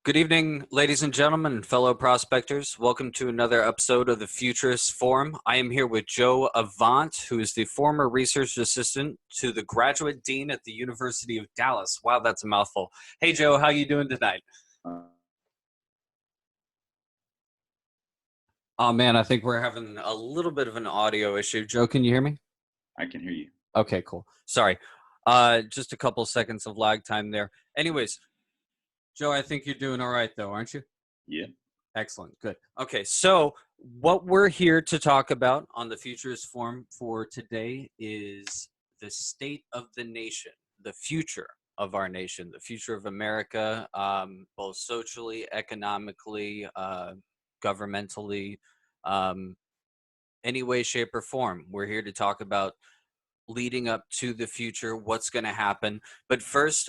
Good evening, ladies and gentlemen, and fellow prospectors. Welcome to another episode of the Futurist Forum. I am here with Joe Avant, who is the former research assistant to the graduate dean at the University of Dallas. Wow, that's a mouthful. Hey, Joe, how you doing tonight? Oh, man, I think we're having a little bit of an audio issue. Joe, can you hear me? I can hear you. Okay, cool. Sorry. Just a couple seconds of lag time there. Anyways, Joe, I think you're doing all right, though, aren't you? Yeah. Excellent. Good. Okay. So what we're here to talk about on the Futurist Forum for today is the state of the nation, the future of our nation, the future of America, both socially, economically, governmentally, any way, shape, or form. We're here to talk about leading up to the future, what's going to happen. But first,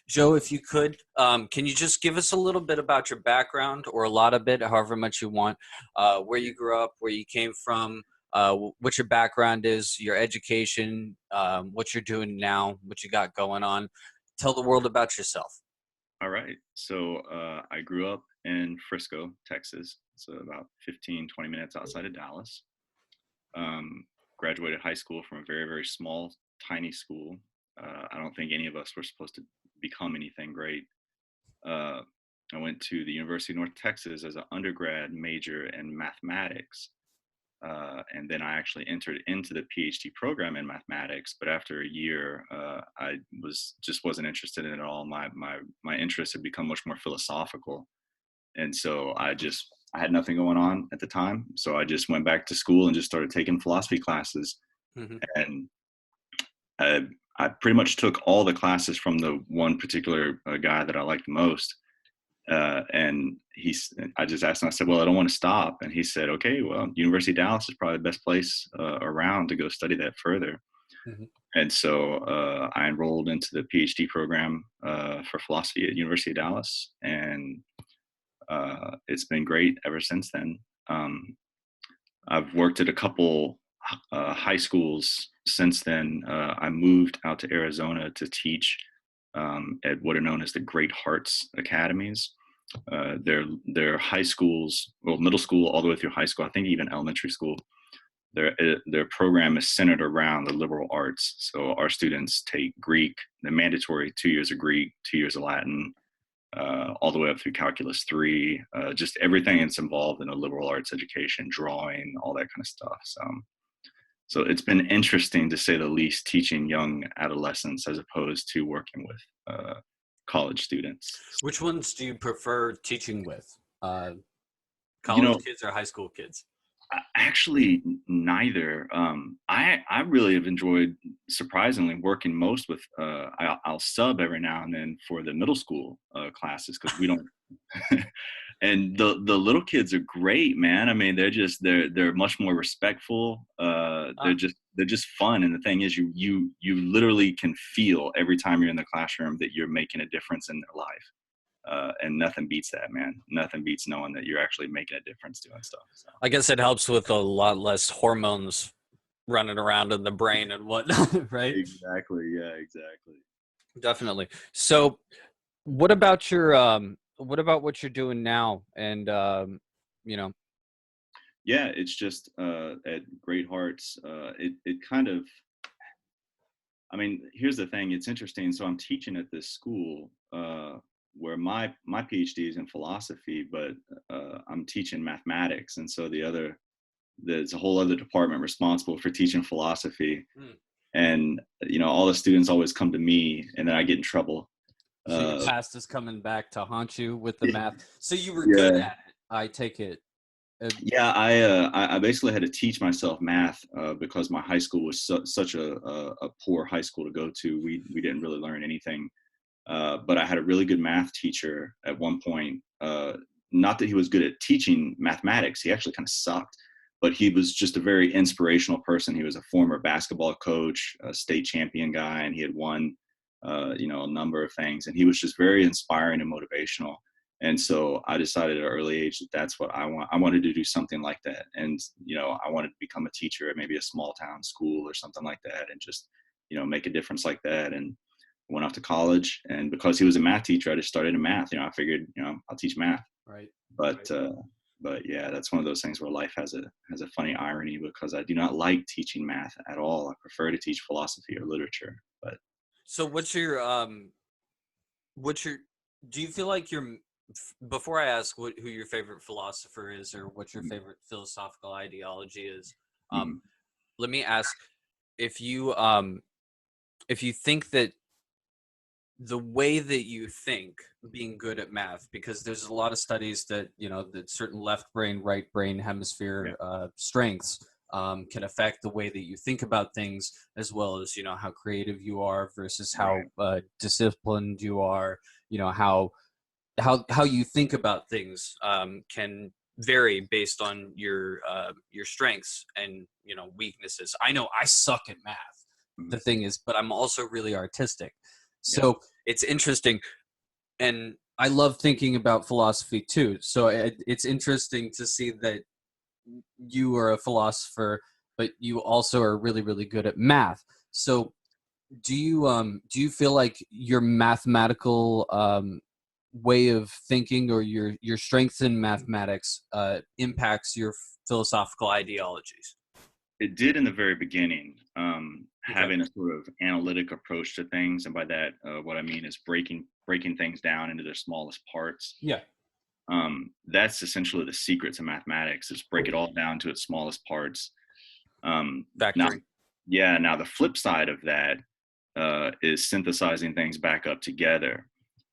Joe, if you could, can you just give us a little bit about your background, or a lot of it, however much you want, where you grew up, where you came from, what your background is, your education, what you're doing now, what you got going on. Tell the world about yourself. All right. So I grew up in Frisco, Texas. So about 15, 20 minutes outside of Dallas. Graduated high school from a very, very small, tiny school. I don't think any of us were supposed to become anything great. I went to the University of North Texas as an undergrad major in mathematics. And then I actually entered into the PhD program in mathematics. But after a year, I wasn't interested in it at all. My interests had become much more philosophical. And so I had nothing going on at the time. So I just went back to school and just started taking philosophy classes. Mm-hmm. And I pretty much took all the classes from the one particular guy that I liked the most. And I just asked him, I said, well, I don't want to stop. And he said, okay, well, University of Dallas is probably the best place around to go study that further. Mm-hmm. And so I enrolled into the PhD program for philosophy at University of Dallas. And it's been great ever since then. I've worked at a couple high schools since then. I moved out to Arizona to teach at what are known as the Great Hearts Academies. They're high schools, well, middle school all the way through high school, I think even elementary school. Their program is centered around the liberal arts. So our students take Greek, the mandatory 2 years of Greek, 2 years of Latin, all the way up through Calculus 3, just everything that's involved in a liberal arts education, drawing, all that kind of stuff. So it's been interesting, to say the least, teaching young adolescents as opposed to working with college students. Which ones do you prefer teaching with? College kids or high school kids? Actually, neither. I really have enjoyed, surprisingly, working most with. I'll sub every now and then for the middle school classes, because we don't. And the little kids are great, man. I mean, they're much more respectful. They're just fun. And the thing is, you literally can feel every time you're in the classroom that you're making a difference in their life. And nothing beats that, man. Nothing beats knowing that you're actually making a difference doing stuff. So. I guess it helps with a lot less hormones running around in the brain and whatnot, right? Exactly. Yeah, exactly. Definitely. So what about what you're doing now? And, Yeah, it's just at Great Hearts, it kind of, I mean, here's the thing. It's interesting. So I'm teaching at this school where my PhD is in philosophy, but I'm teaching mathematics. And so there's a whole other department responsible for teaching philosophy. And, all the students always come to me, and then I get in trouble. So your past is coming back to haunt you with the math. So you were Yeah. good at it, I take it. Yeah, I basically had to teach myself math because my high school was such a poor high school to go to. We didn't really learn anything. But I had a really good math teacher at one point. Not that he was good at teaching mathematics. He actually kind of sucked. But he was just a very inspirational person. He was a former basketball coach, a state champion guy, and he had won, a number of things. And he was just very inspiring and motivational. And so I decided at an early age that that's what I want. I wanted to do something like that. And, I wanted to become a teacher at maybe a small town school or something like that, and just, make a difference like that. And went off to college, and because he was a math teacher, I just started in math. I figured, I'll teach math. Right. But yeah, that's one of those things where life has a funny irony, because I do not like teaching math at all. I prefer to teach philosophy or literature. But So what's your do you feel like before I ask who your favorite philosopher is or what your favorite philosophical ideology is, mhm, let me ask if you think that the way that you think being good at math, because there's a lot of studies that that certain left brain right brain yeah, hemisphere strengths can affect the way that you think about things, as well as how creative you are versus how right, disciplined you are. How you think about things can vary based on your strengths and weaknesses. I know I suck at math. mhm, The thing is, but I'm also really artistic. yeah, So it's interesting, and I love thinking about philosophy too. So it's interesting to see that you are a philosopher, but you also are really, really good at math. So do you feel like your mathematical way of thinking, or your strengths in mathematics impacts your philosophical ideologies? it did in the very beginning. Okay. Having a sort of analytic approach to things, and by that, what I mean is breaking things down into their smallest parts. Yeah. That's essentially the secret to mathematics: is break it all down to its smallest parts. Now, Factoring. yeah, now the flip side of that is synthesizing things back up together.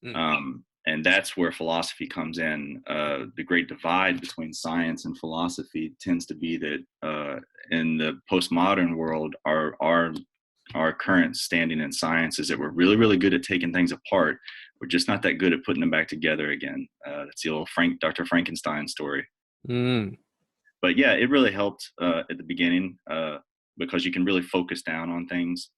Mm. And that's where philosophy comes in. The great divide between science and philosophy tends to be that in the postmodern world, our current standing in science is that we're really, really good at taking things apart. We're just not that good at putting them back together again. That's the old Dr. Frankenstein story. Mm. But yeah, it really helped at the beginning, because you can really focus down on things.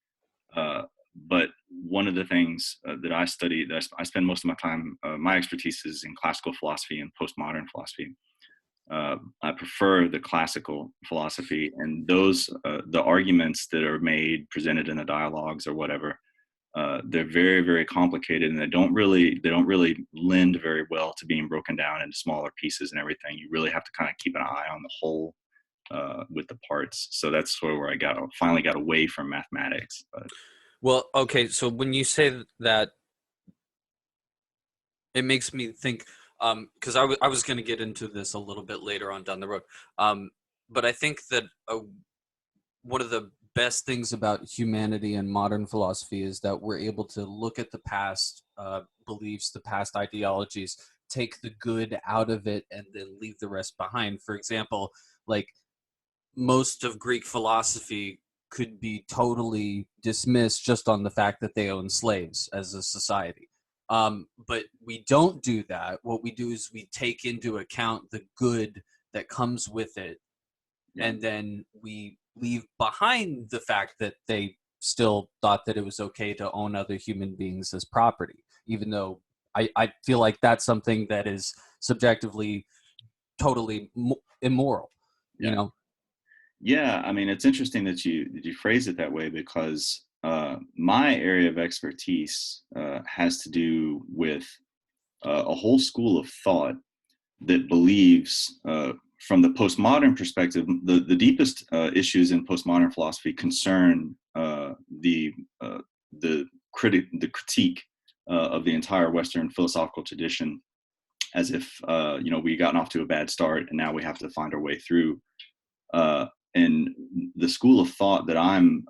Uh, but one of the things that I study, that I spend most of my time, my expertise is in classical philosophy and postmodern philosophy. I prefer the classical philosophy, and the arguments that are presented in the dialogues or whatever. They're very, very complicated, and they don't really lend very well to being broken down into smaller pieces and everything. You really have to kind of keep an eye on the whole with the parts. So that's sort of where finally got away from mathematics. But Well, okay, so when you say that, it makes me think, because I was going to get into this a little bit later on down the road, um, but I think that one of the best things about humanity and modern philosophy is that we're able to look at the past beliefs, the past ideologies, take the good out of it, and then leave the rest behind. For example, like most of Greek philosophy could be totally dismissed just on the fact that they own slaves as a society. But we don't do that. What we do is we take into account the good that comes with it, yeah, and then we leave behind the fact that they still thought that it was okay to own other human beings as property, even though I feel like that's something that is subjectively totally immoral, you yeah. know? Yeah, I mean, it's interesting that you phrase it that way, because my area of expertise has to do with a whole school of thought that believes, from the postmodern perspective, the deepest issues in postmodern philosophy concern uh, the the critique of the entire Western philosophical tradition, as if we gotten off to a bad start and now we have to find our way through. Uh, and the school of thought that I'm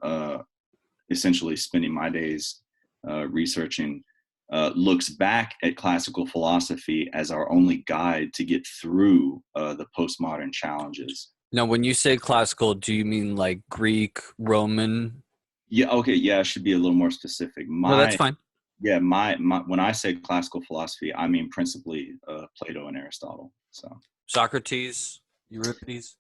essentially spending my days researching looks back at classical philosophy as our only guide to get through the postmodern challenges. Now, when you say classical, do you mean like Greek, Roman? Yeah, okay, yeah, I should be a little more specific. No, that's fine. My when I say classical philosophy, I mean principally Plato and Aristotle. So Socrates, Euripides.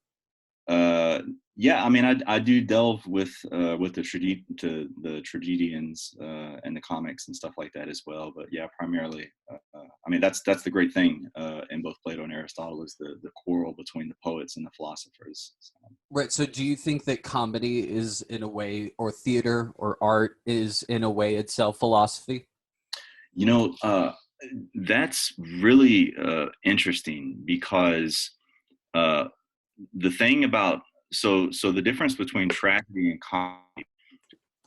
Uh, yeah, I mean, I do delve with the tragedians and the comics and stuff like that as well. But yeah, primarily, I mean, that's the great thing in both Plato and Aristotle, is the quarrel between the poets and the philosophers. So. Right. So do you think that comedy is in a way, or theater or art is in a way itself philosophy? You know, that's really interesting because uh, the thing about so the difference between tragedy and comedy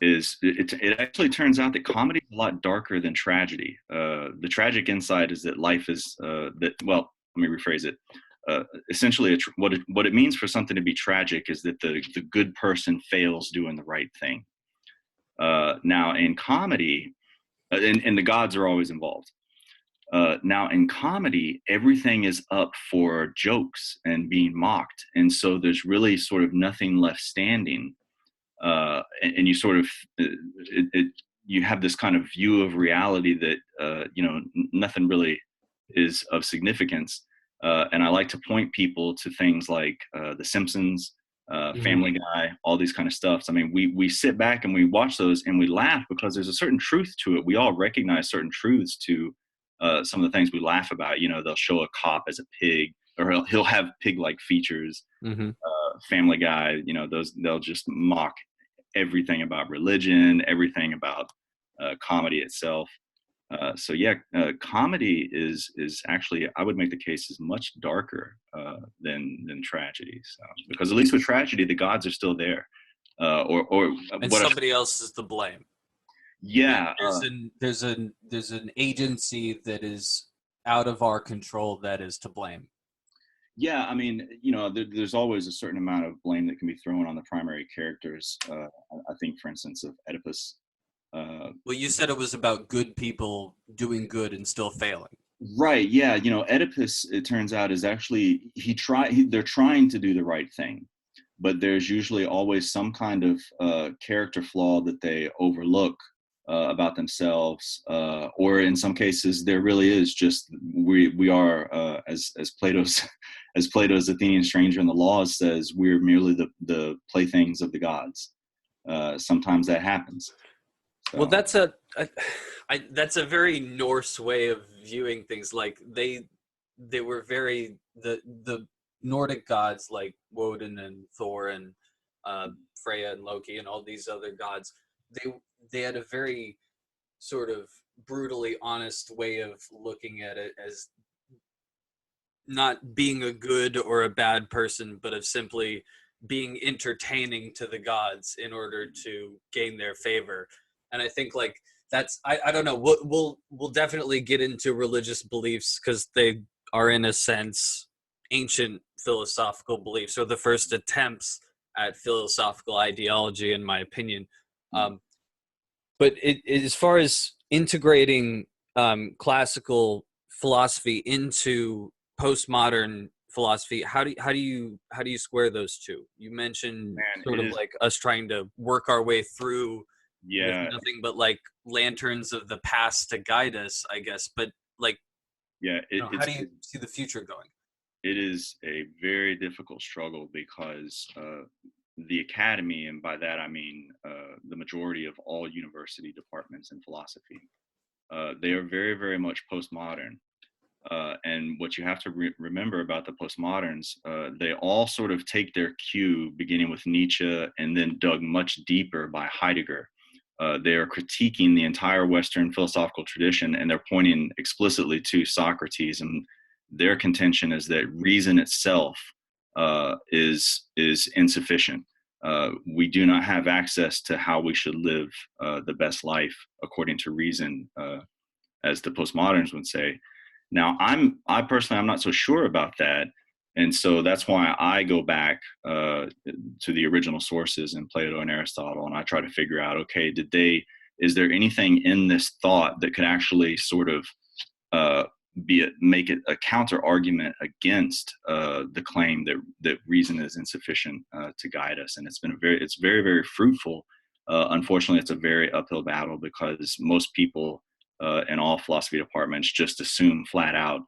is it actually turns out that comedy is a lot darker than tragedy. The tragic insight is that life is that well, let me rephrase it. Essentially, what it means for something to be tragic is that the good person fails doing the right thing. Now, in comedy, and the gods are always involved. Now, in comedy, everything is up for jokes and being mocked, and so there's really sort of nothing left standing. And you sort of you have this kind of view of reality that nothing really is of significance. And I like to point people to things like The Simpsons, Hmm. Family Guy, all these kind of stuff. So, I mean, we sit back and we watch those and we laugh because there's a certain truth to it. We all recognize certain truths to some of the things we laugh about. You know, they'll show a cop as a pig, or he'll have pig-like features. Hmm. Family Guy, you know, those they'll just mock everything about religion, everything about comedy itself. So yeah, comedy is actually, I would make the case, is much darker than tragedy. So, because at least with tragedy, the gods are still there, or And what? somebody else is to blame. Yeah, There's an agency that is out of our control that is to blame. yeah. I mean, you know, there's always a certain amount of blame that can be thrown on the primary characters. I think, for instance, of Oedipus. Uh, Well, you said it was about good people doing good and still failing. Right. Yeah. You know, Oedipus, it turns out, is actually they're trying to do the right thing, but there's usually always some kind of character flaw that they overlook about themselves, or in some cases, there really is just we are as Plato's as Plato's Athenian stranger in the laws says, we're merely the playthings of the gods. Sometimes that happens. Well, So that's a very Norse way of viewing things. Like they were very the Nordic gods like Woden and Thor and Freya and Loki and all these other gods. They they had a very sort of brutally honest way of looking at it as not being a good or a bad person, but of simply being entertaining to the gods in order to gain their favor. And I think like I don't know. We'll definitely get into religious beliefs because they are in a sense ancient philosophical beliefs or the first attempts at philosophical ideology, in my opinion. Um, but as far as integrating classical philosophy into postmodern philosophy, how do you square those two? You mentioned man, sort it of is. like us trying to work our way through with Yeah, nothing but like lanterns of the past to guide us, I guess. But like, yeah. how do you see the future going? It is a very difficult struggle because the academy, and by that I mean the majority of all university departments in philosophy, they are very, very much postmodern. And what you have to remember about the postmoderns, they all sort of take their cue, beginning with Nietzsche and then dug much deeper by Heidegger. They are critiquing the entire Western philosophical tradition, and they're pointing explicitly to Socrates. And their contention is that reason itself is insufficient. We do not have access to how we should live the best life according to reason, as the postmoderns would say. Now, I personally, I'm not so sure about that, and so that's why I go back to the original sources in Plato and Aristotle, and I try to figure out, okay, is there anything in this thought that could actually sort of uh, make it a counter argument against the claim that reason is insufficient to guide us? And it's very, very fruitful. Unfortunately, it's a very uphill battle because most people in all philosophy departments just assume flat out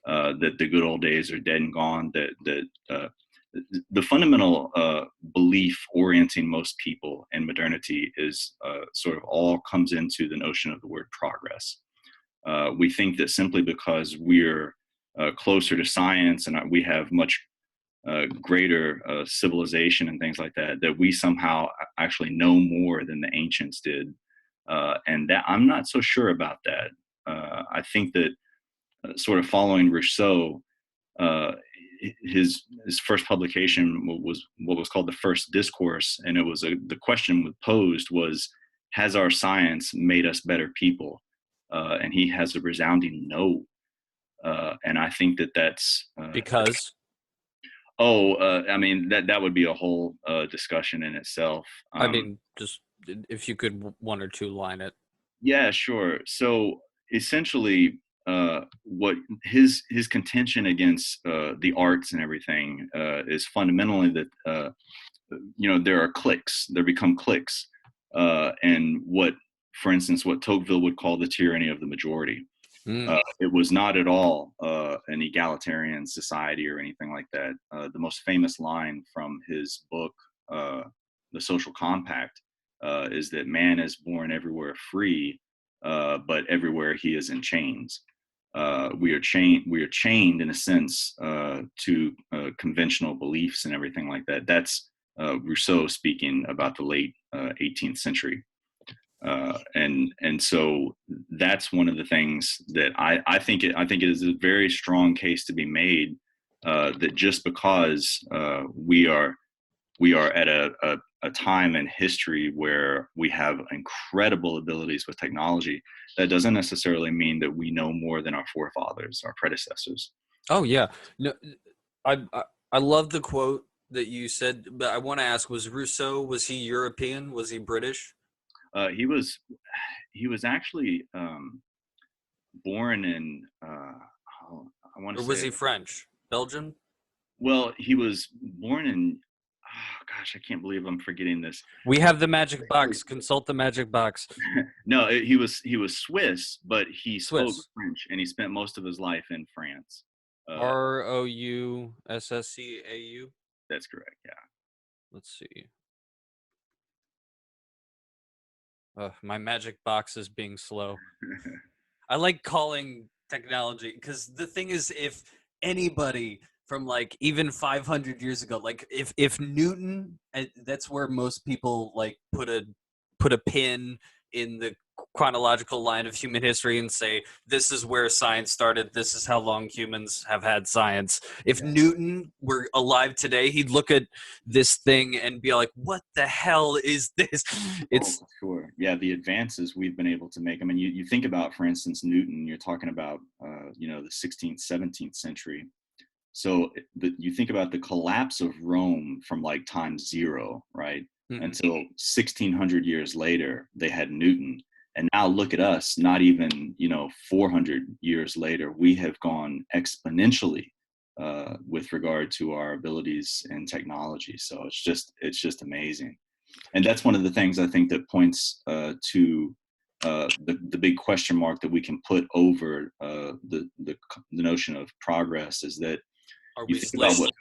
that the good old days are dead and gone. That the fundamental belief orienting most people in modernity is sort of all comes into the notion of the word progress. We think that simply because we're closer to science and we have much greater civilization and things like that, that we somehow actually know more than the ancients did. And that I'm not so sure about that. I think that sort of following Rousseau, uh, his first publication was what was called the First Discourse, and it was the question posed was, has our science made us better people? And he has a resounding no. And I think that that's Because I mean that would be a whole discussion in itself. I mean, just if you could one or two line it. Yeah, sure. So essentially, what his contention against the arts and everything is fundamentally that there are cliques. There become cliques, and for instance, what Tocqueville would call the tyranny of the majority. Mm. It was not at all an egalitarian society or anything like that. The most famous line from his book, The Social Compact, is that man is born everywhere free, but everywhere he is in chains. We are chained. We are chained in a sense to conventional beliefs and everything like that. That's Rousseau speaking about the late 18th century. And so that's one of the things that I think it is a very strong case to be made, that just because we are at a time in history where we have incredible abilities with technology, that doesn't necessarily mean that we know more than our forefathers, our predecessors. Oh yeah, no, I love the quote that you said, but I want to ask: was Rousseau, was he European? Was he British? He was actually born in I want to Or was say, he French? Belgian? well, he was born in, oh gosh, I can't believe I'm forgetting this. We have the magic box. Consult the magic box. No, he was Swiss, but he spoke Swiss. French, and he spent most of his life in France. Uh, Rousscau. that's correct. Let's see. My magic box is being slow. Yeah. I like calling technology because the thing is, if anybody from like even 500 years ago, like if Newton, that's where most people like put a pin in the chronological line of human history and say this is where science started, this is how long humans have had science. If Yeah. Newton were alive today, he'd look at this thing and be like, what the hell is this? Oh, It's sure. Yeah, the advances we've been able to make. I mean, you think about, for instance, Newton. You're talking about, the 16th, 17th century. So you think about the collapse of Rome from like time zero, right? mm, Until 1600 years later, they had Newton. And now look at us, not even, 400 years later, we have gone exponentially with regard to our abilities in technology. So it's just amazing. And that's one of the things I think that points to the big question mark that we can put over the notion of progress, is that are you we think about slaves?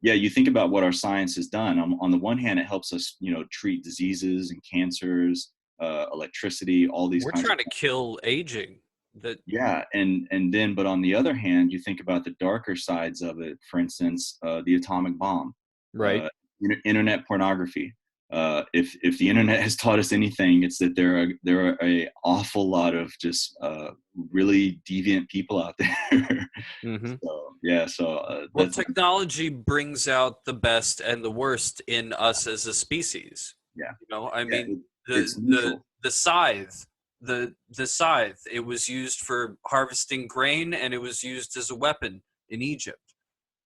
you think about what our science has done. On the one hand, it helps us, treat diseases and cancers, electricity, all these We're kinds of trying to kill aging. That yeah, and then, but on the other hand, you think about the darker sides of it. For instance, the atomic bomb, right? uh, internet pornography. If the internet has taught us anything, it's that there are a awful lot of just really deviant people out there. hmm So yeah, so Well, that's technology brings out the best and the worst in us as a species. yeah, You know, I yeah. mean, It's the neutral. the scythe, the scythe. It was used for harvesting grain, and it was used as a weapon in Egypt.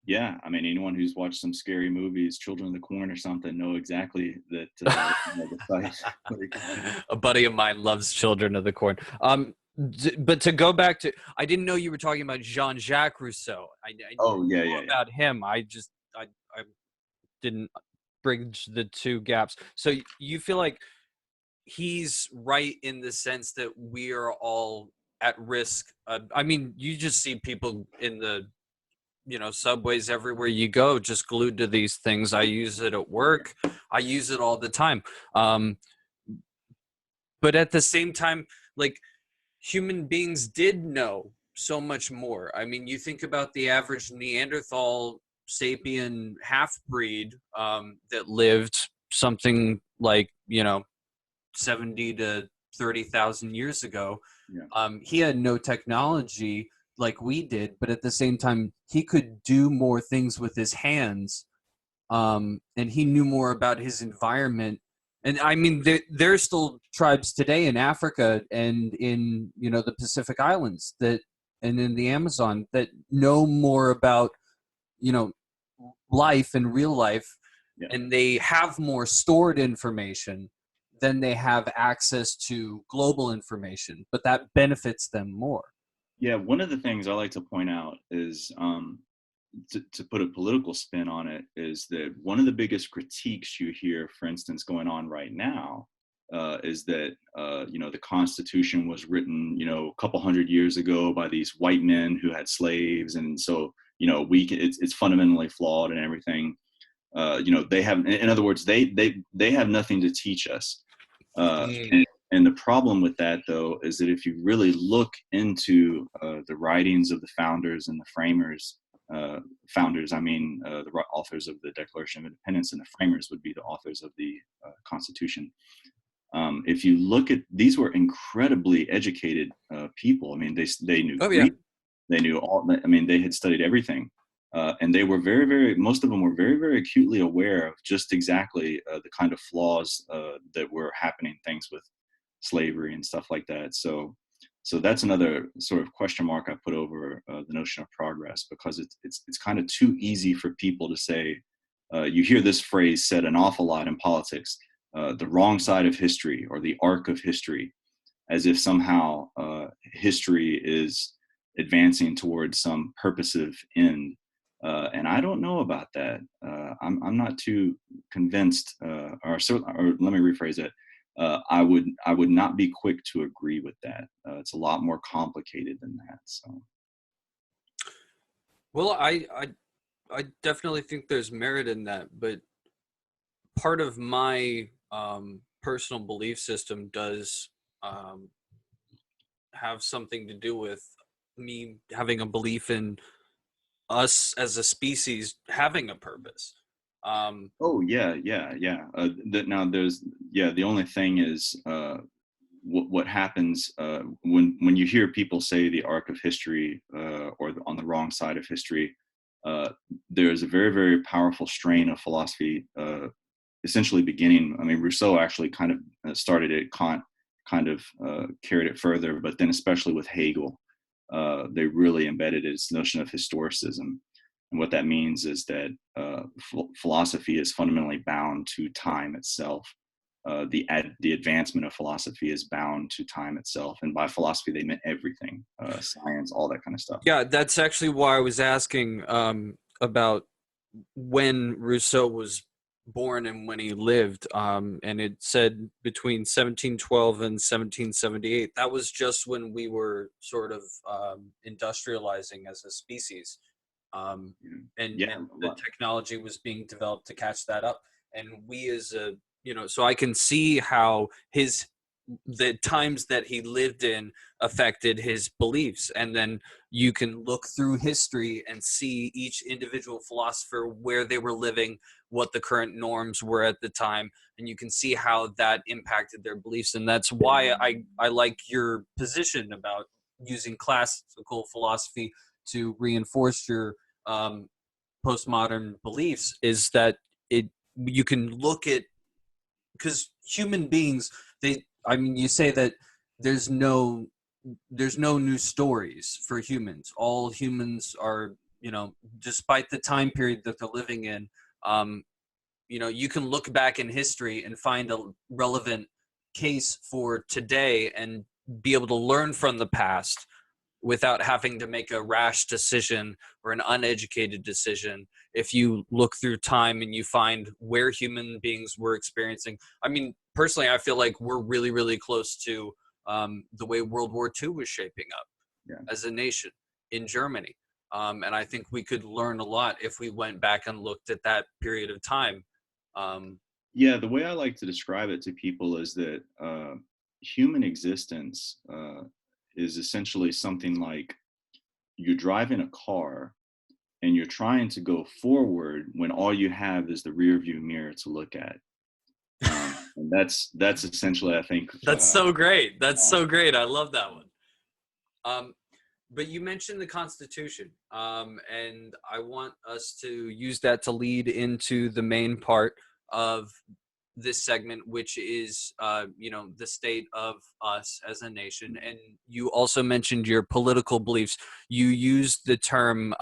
Yeah, I mean, anyone who's watched some scary movies, Children of the Corn or something, know exactly that. The site. Like, A buddy of mine loves Children of the Corn. But to go back to, I didn't know you were talking about Jean-Jacques Rousseau. I oh yeah, know yeah, yeah. about him. I didn't bridge the two gaps. So you feel like he's right in the sense that we are all at risk. I mean, you just see people in the subways everywhere you go, just glued to these things. I use it at work. I use it all the time. Um, but at the same time, like human beings did know so much more. I mean, you think about the average Neanderthal sapien half breed that lived something like 70 to 30,000 years ago. Yeah. He had no technology like we did, but at the same time, he could do more things with his hands, and he knew more about his environment. And I mean, there are still tribes today in Africa and in the Pacific Islands and in the Amazon that know more about you know life and real life, Yeah. and they have more stored information than they have access to global information, but that benefits them more. Yeah, one of the things I like to point out is, to put a political spin on it, is that one of the biggest critiques you hear, for instance, going on right now, is that the Constitution was written, a couple hundred years ago by these white men who had slaves, and so it's fundamentally flawed and everything. They have, in other words, they have nothing to teach us. Mm. And the problem with that, though, is that if you really look into the writings of the founders and the framers, I mean, the authors of the Declaration of Independence, and the framers would be the authors of the Constitution. If you look at, these were incredibly educated people. I mean, they knew Oh yeah. Greek, they knew all. I mean, they had studied everything, and they were very, very. Most of them were very, very acutely aware of just exactly the kind of flaws that were happening. Things with slavery and stuff like that. So that's another sort of question mark I put over the notion of progress, because it's kind of too easy for people to say. You hear this phrase said an awful lot in politics: the wrong side of history, or the arc of history, as if somehow history is advancing towards some purposive end. And I don't know about that. I'm not too convinced, or let me rephrase it. I would not be quick to agree with that. It's a lot more complicated than that. So Well, I definitely think there's merit in that, but part of my personal belief system does um, have something to do with me having a belief in us as a species having a purpose. Um, oh yeah, yeah, yeah. Now there's, yeah. The only thing is, what happens when you hear people say the arc of history, or on the wrong side of history. Uh, there's a very, very powerful strain of philosophy, essentially beginning. I mean, Rousseau actually kind of started it. Kant kind of carried it further, but then especially with Hegel, they really embedded this notion of historicism. And what that means is that philosophy is fundamentally bound to time itself. The advancement of philosophy is bound to time itself, and by philosophy they meant everything, science, all that kind of stuff. yeah, that's actually why I was asking about when Rousseau was born and when he lived. And it said between 1712 and 1778. That was just when we were sort of industrializing as a species. And Yeah, the technology was being developed to catch that up. And we as a, so I can see how the times that he lived in affected his beliefs. And then you can look through history and see each individual philosopher where they were living, what the current norms were at the time, and you can see how that impacted their beliefs. And that's why I like your position about using classical philosophy to reinforce your um, postmodern beliefs, is that it you can look at, because human beings, I mean, you say that there's no new stories for humans. All humans are, despite the time period that they're living in, um, you can look back in history and find a relevant case for today and be able to learn from the past without having to make a rash decision or an uneducated decision. If you look through time and you find where human beings were experiencing, I mean, personally, I feel like we're really, really close to the way World War II was shaping up yeah, as a nation in Germany. And I think we could learn a lot if we went back and looked at that period of time. Um, yeah. The way I like to describe it to people is that human existence is essentially something like you drive in a car, and you're trying to go forward when all you have is the rear view mirror to look at. And that's essentially, I think. That's so great. That's so great. I love that one. But you mentioned the Constitution, and I want us to use that to lead into the main part of this segment, which is, the state of us as a nation. And you also mentioned your political beliefs. You used the term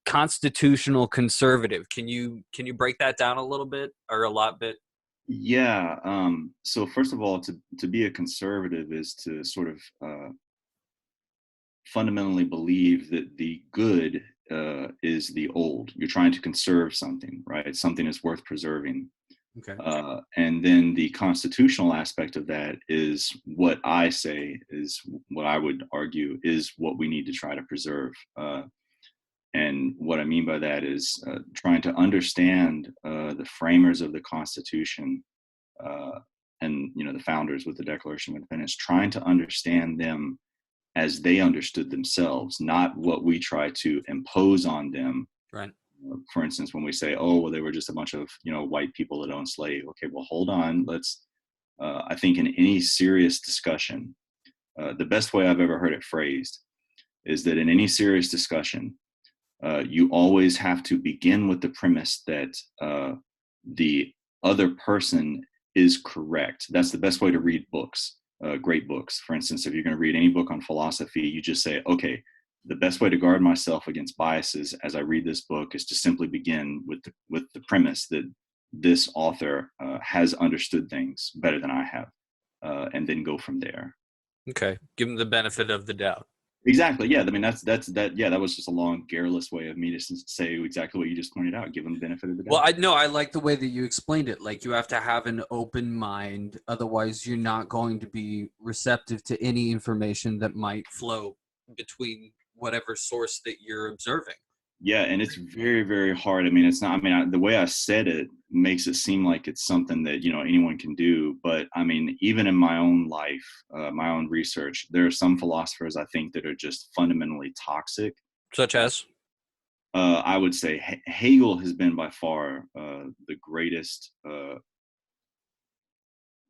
constitutional conservative. Can you break that down a little bit or a lot bit? Yeah. So first of all, to be a conservative is to sort of fundamentally believe that the good is the old. You're trying to conserve something, right? Something is worth preserving. Okay. And then the constitutional aspect of that is what I say is what I would argue is what we need to try to preserve. And what I mean by that is trying to understand the framers of the Constitution and the founders with the Declaration of Independence, trying to understand them as they understood themselves, not what we try to impose on them. Right. For instance, when we say, "Oh, well, they were just a bunch of white people that owned slaves." Okay, well, hold on. Let's. I think in any serious discussion, the best way I've ever heard it phrased is that in any serious discussion, you always have to begin with the premise that the other person is correct. That's the best way to read books, great books. For instance, if you're going to read any book on philosophy, you just say, okay, the best way to guard myself against biases as I read this book is to simply begin with the premise that this author has understood things better than I have, and then go from there. Okay. Give them the benefit of the doubt. Exactly. Yeah. I mean, that's that. Yeah, that was just a long, garrulous way of me to say exactly what you just pointed out. Give them the benefit of the doubt. Well, I like the way that you explained it. Like, you have to have an open mind, otherwise you're not going to be receptive to any information that might flow between whatever source that you're observing. Yeah, and it's very, very hard. I mean, it's not. I mean, the way I said it makes it seem like it's something that anyone can do. But I mean, even in my own life, my own research, there are some philosophers I think that are just fundamentally toxic. Such as? I would say Hegel has been by far the greatest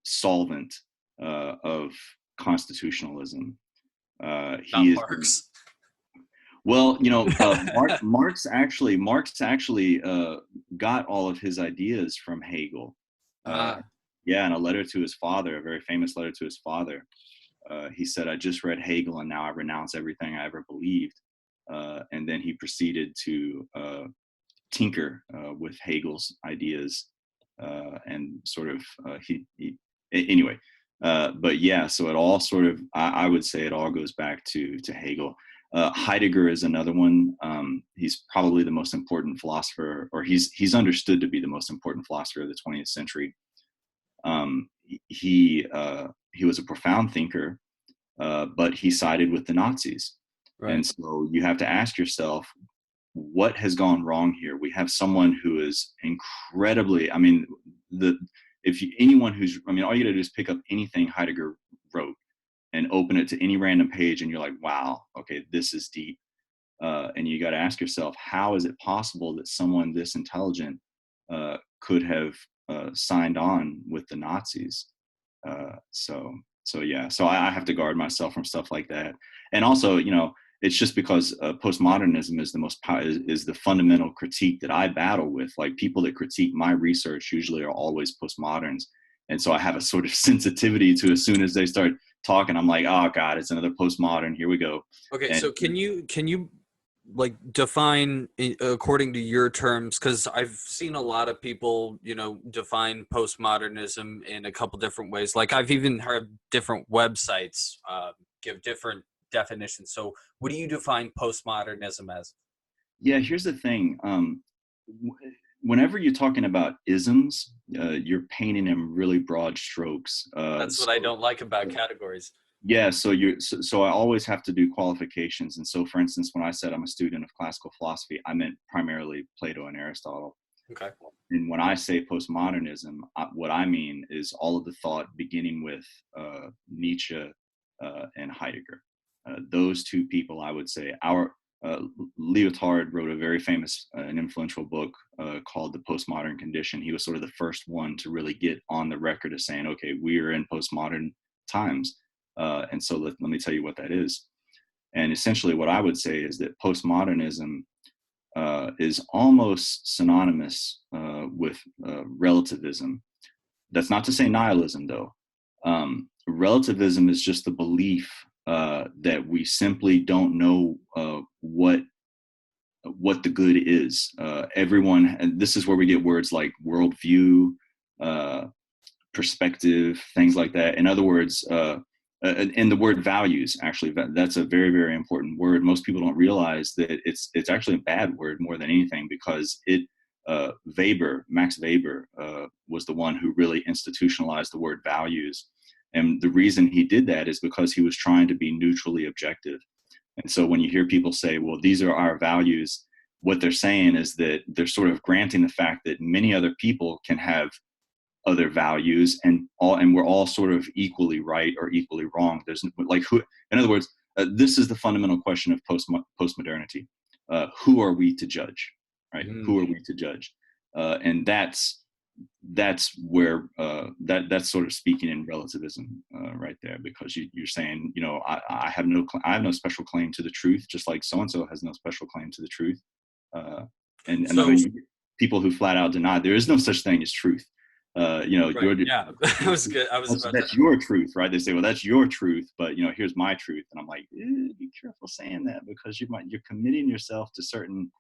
solvent of constitutionalism. He is. Marx. Well, Marx actually got all of his ideas from Hegel. Yeah, in a letter to his father, a very famous letter to his father, he said, "I just read Hegel, and now I renounce everything I ever believed." And then he proceeded to tinker with Hegel's ideas, and sort of anyway. But yeah, so it all sort of, I would say it all goes back to Hegel. Heidegger is another one. He's probably the most important philosopher, or he's understood to be the most important philosopher of the 20th century. He was a profound thinker, but he sided with the Nazis. Right. And so you have to ask yourself, what has gone wrong here? We have someone who is incredibly, I mean, all you gotta do is pick up anything Heidegger wrote and open it to any random page, and you're like, wow, okay, this is deep. And you got to ask yourself, how is it possible that someone this intelligent could have signed on with the Nazis? So I have to guard myself from stuff like that. And also, it's just because postmodernism is is the fundamental critique that I battle with. Like, people that critique my research usually are always postmoderns. And so I have a sort of sensitivity to, as soon as they start talking, I'm like, oh God, it's another postmodern. Here we go. Okay, so can you like define according to your terms? Because I've seen a lot of people, define postmodernism in a couple different ways. Like, I've even heard different websites give different definitions. So what do you define postmodernism as? Yeah, here's the thing. Whenever you're talking about isms, you're painting in really broad strokes. That's what I don't like about categories. Yeah, so I always have to do qualifications. And so, for instance, when I said I'm a student of classical philosophy, I meant primarily Plato and Aristotle. Okay. And when I say postmodernism, what I mean is all of the thought beginning with Nietzsche and Heidegger. Those two people, I would say, uh, Lyotard wrote a very famous and influential book called The Postmodern Condition. He was sort of the first one to really get on the record of saying, okay, we are in postmodern times. And so let me tell you what that is. And essentially what I would say is that postmodernism is almost synonymous with relativism. That's not to say nihilism, though. Relativism is just the belief that we simply don't know what the good is. Everyone, and this is where we get words like worldview, perspective, things like that. In other words, and the word values, actually, that's a very, very important word. Most people don't realize that it's actually a bad word more than anything, because Max Weber was the one who really institutionalized the word values. And the reason he did that is because he was trying to be neutrally objective. And so when you hear people say, well, these are our values, what they're saying is that they're sort of granting the fact that many other people can have other values, and we're all sort of equally right or equally wrong. There's like who, in other words, this is the fundamental question of postmodernity. Who are we to judge, right? Who are we to judge? And that's where that's sort of speaking in relativism right there, because you're saying, I have no special claim to the truth, just like so and so has no special claim to the truth. And I mean, people who flat out deny there is no such thing as truth. Right. Yeah, I was good. That's your truth, right? They say, well, that's your truth, but here's my truth. And I'm like, be careful saying that, because you're committing yourself to certain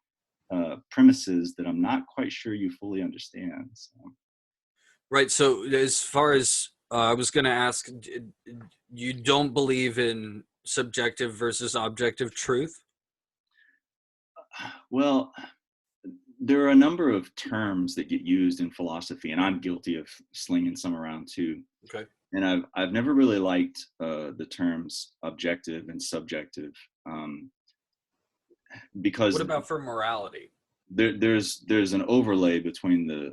premises that I'm not quite sure you fully understand. So. Right. So as far as I was going to ask, you don't believe in subjective versus objective truth? Well, there are a number of terms that get used in philosophy, and I'm guilty of slinging some around too. Okay. And I've never really liked the terms objective and subjective, because what about for morality? There's an overlay between the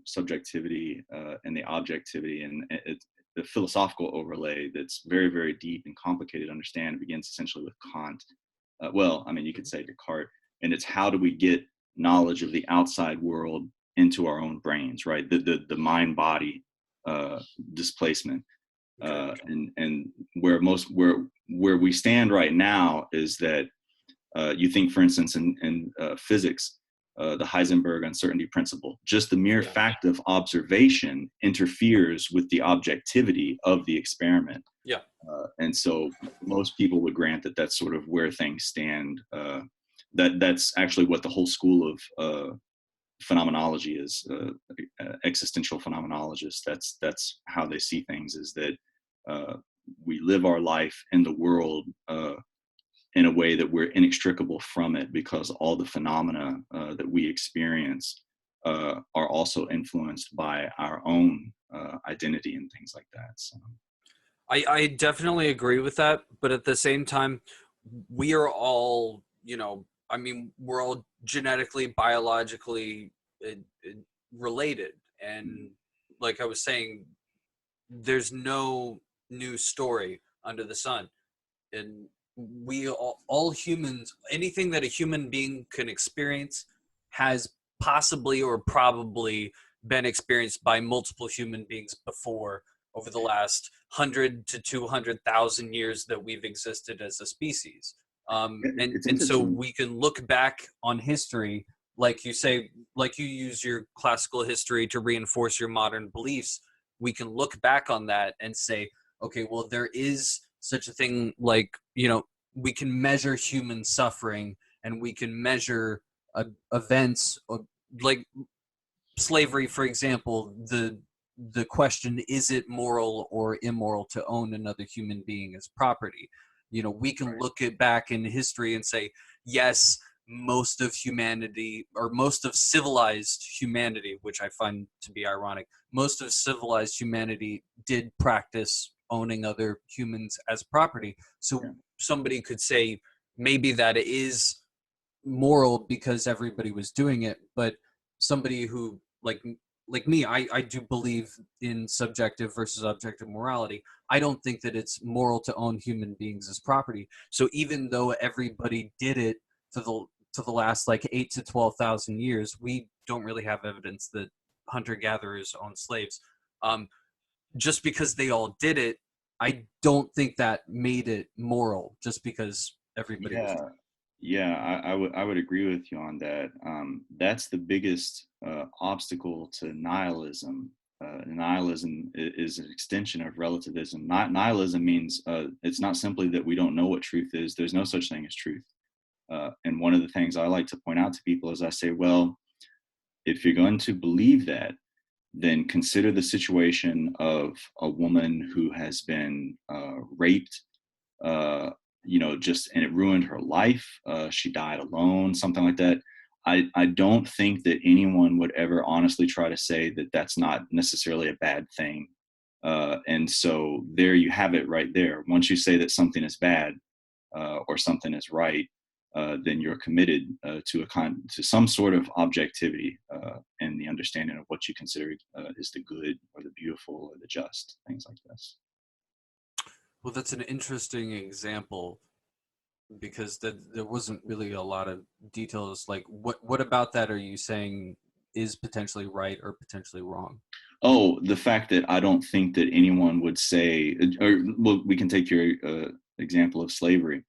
subjectivity and the objectivity, and the philosophical overlay that's very, very deep and complicated to understand. It begins essentially with Kant. Well, I mean, you could say Descartes, and it's how do we get knowledge of the outside world into our own brains, right? The mind body displacement. Okay. And where we stand right now is that you think, for instance, in physics, the Heisenberg uncertainty principle, just the mere fact of observation interferes with the objectivity of the experiment. Yeah. And so most people would grant that that's sort of where things stand. That's actually what the whole school of phenomenology is, existential phenomenologists. That's how they see things, is that we live our life in the world in a way that we're inextricable from it, because all the phenomena that we experience are also influenced by our own identity and things like that. So. I definitely agree with that, but at the same time, we are all, we're all genetically, biologically related. And like I was saying, there's no new story under the sun. And we all humans, anything that a human being can experience has possibly or probably been experienced by multiple human beings before, over the last 100 to 200,000 years that we've existed as a species. And so we can look back on history, like you say, like you use your classical history to reinforce your modern beliefs. We can look back on that and say, okay, well, there is such a thing, like, we can measure human suffering, and we can measure events like slavery, for example. The question, is it moral or immoral to own another human being as property? We can look back in history and say, yes, most of humanity, or most of civilized humanity, which I find to be ironic, most of civilized humanity did practice owning other humans as property. So somebody could say maybe that is moral because everybody was doing it, but somebody who, like, like me, I do believe in subjective versus objective morality. I don't think that it's moral to own human beings as property. So even though everybody did it for the last like 8 to 12,000 years, we don't really have evidence that hunter gatherers owned slaves. Just because they all did it, I don't think that made it moral. Just because everybody was. Yeah, yeah, I would agree with you on that. That's the biggest obstacle to nihilism. Nihilism is an extension of relativism. Not nihilism means it's not simply that we don't know what truth is. There's no such thing as truth. And one of the things I like to point out to people is I say, well, if you're going to believe that, then consider the situation of a woman who has been raped, just, and it ruined her life. She died alone, something like that. I don't think that anyone would ever honestly try to say that that's not necessarily a bad thing. And so there you have it right there. Once you say that something is bad or something is right, then you're committed to some sort of objectivity and the understanding of what you consider is the good or the beautiful or the just, things like this. Well, that's an interesting example because there wasn't really a lot of details. Like, what about that are you saying is potentially right or potentially wrong? Oh, the fact that I don't think that anyone would say, or well, we can take your example of slavery.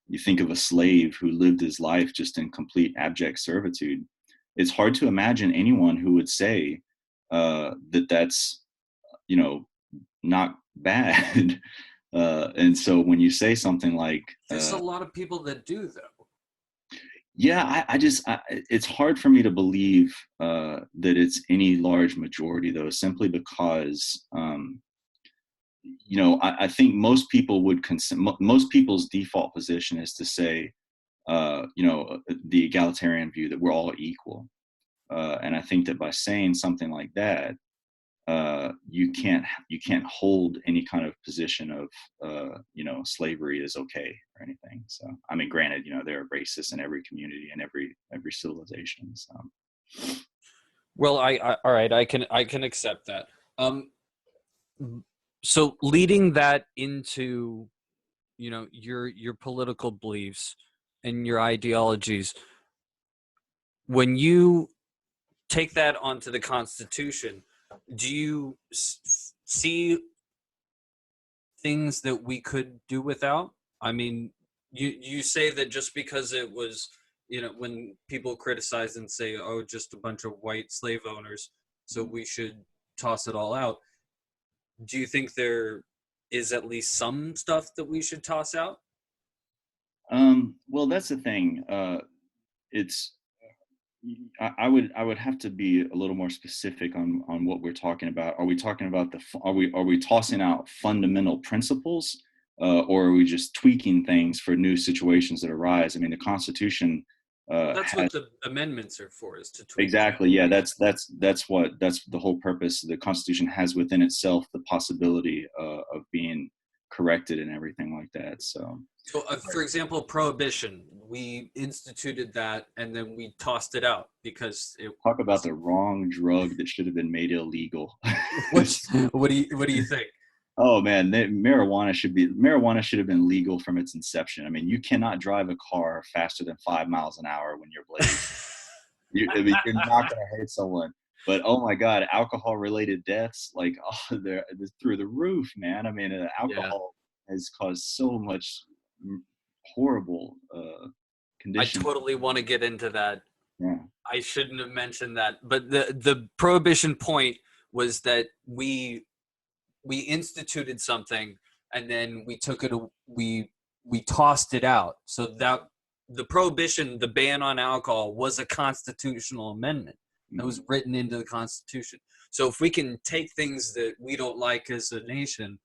You think of a slave who lived his life just in complete abject servitude. It's hard to imagine anyone who would say that that's, not bad. And so when you say something like, There's a lot of people that do, though. yeah, it's hard for me to believe that it's any large majority, though, simply because, I think most people would most people's default position is to say, the egalitarian view that we're all equal. And I think that by saying something like that, you can't hold any kind of position of slavery is okay or anything. So I mean, granted, there are racists in every community and every civilization. So Well, I all right, I can accept that. Um, so leading that into your political beliefs and your ideologies, when you take that onto the Constitution, do you see things that we could do without? I mean, you say that just because it was, when people criticize and say, "Oh, just a bunch of white slave owners," so we should toss it all out. Do you think there is at least some stuff that we should toss out? well, that's the thing. It's I would have to be a little more specific on what we're talking about. Are we talking about are we tossing out fundamental principles, or are we just tweaking things for new situations that arise? I mean, the Constitution That's has what the amendments are for, is to tweak things. exactly, yeah. That's the whole purpose. The Constitution has within itself the possibility of being corrected and everything like that. So So, for example, prohibition, we instituted that and then we tossed it out because it talk about was. the wrong drug that should have been made illegal. What do you think? Oh man, marijuana should have been legal from its inception. I mean, you cannot drive a car faster than 5 miles an hour when you're blazing. I mean, you're not going to hurt someone. But oh my God, alcohol-related deaths, like, they're through the roof, man. I mean, Yeah, alcohol has caused so much horrible I conditions. totally want to get into that. Yeah. I shouldn't have mentioned that, but the prohibition point was that we instituted something and then we took it, we tossed it out. So that the prohibition, the ban on alcohol, was a constitutional amendment that was Mhm. written into the Constitution. So if we can take things that we don't like as a nation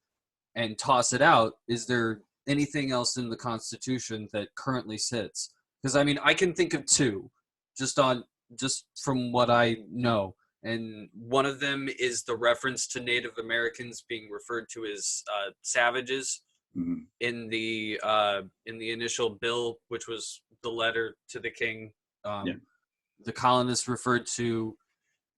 and toss it out, is there anything else in the Constitution that currently sits? Because I mean, I can think of two, just on just from what I know, and one of them is the reference to Native Americans being referred to as savages Mhm. in the initial bill, which was the letter to the king. Yeah. The colonists referred to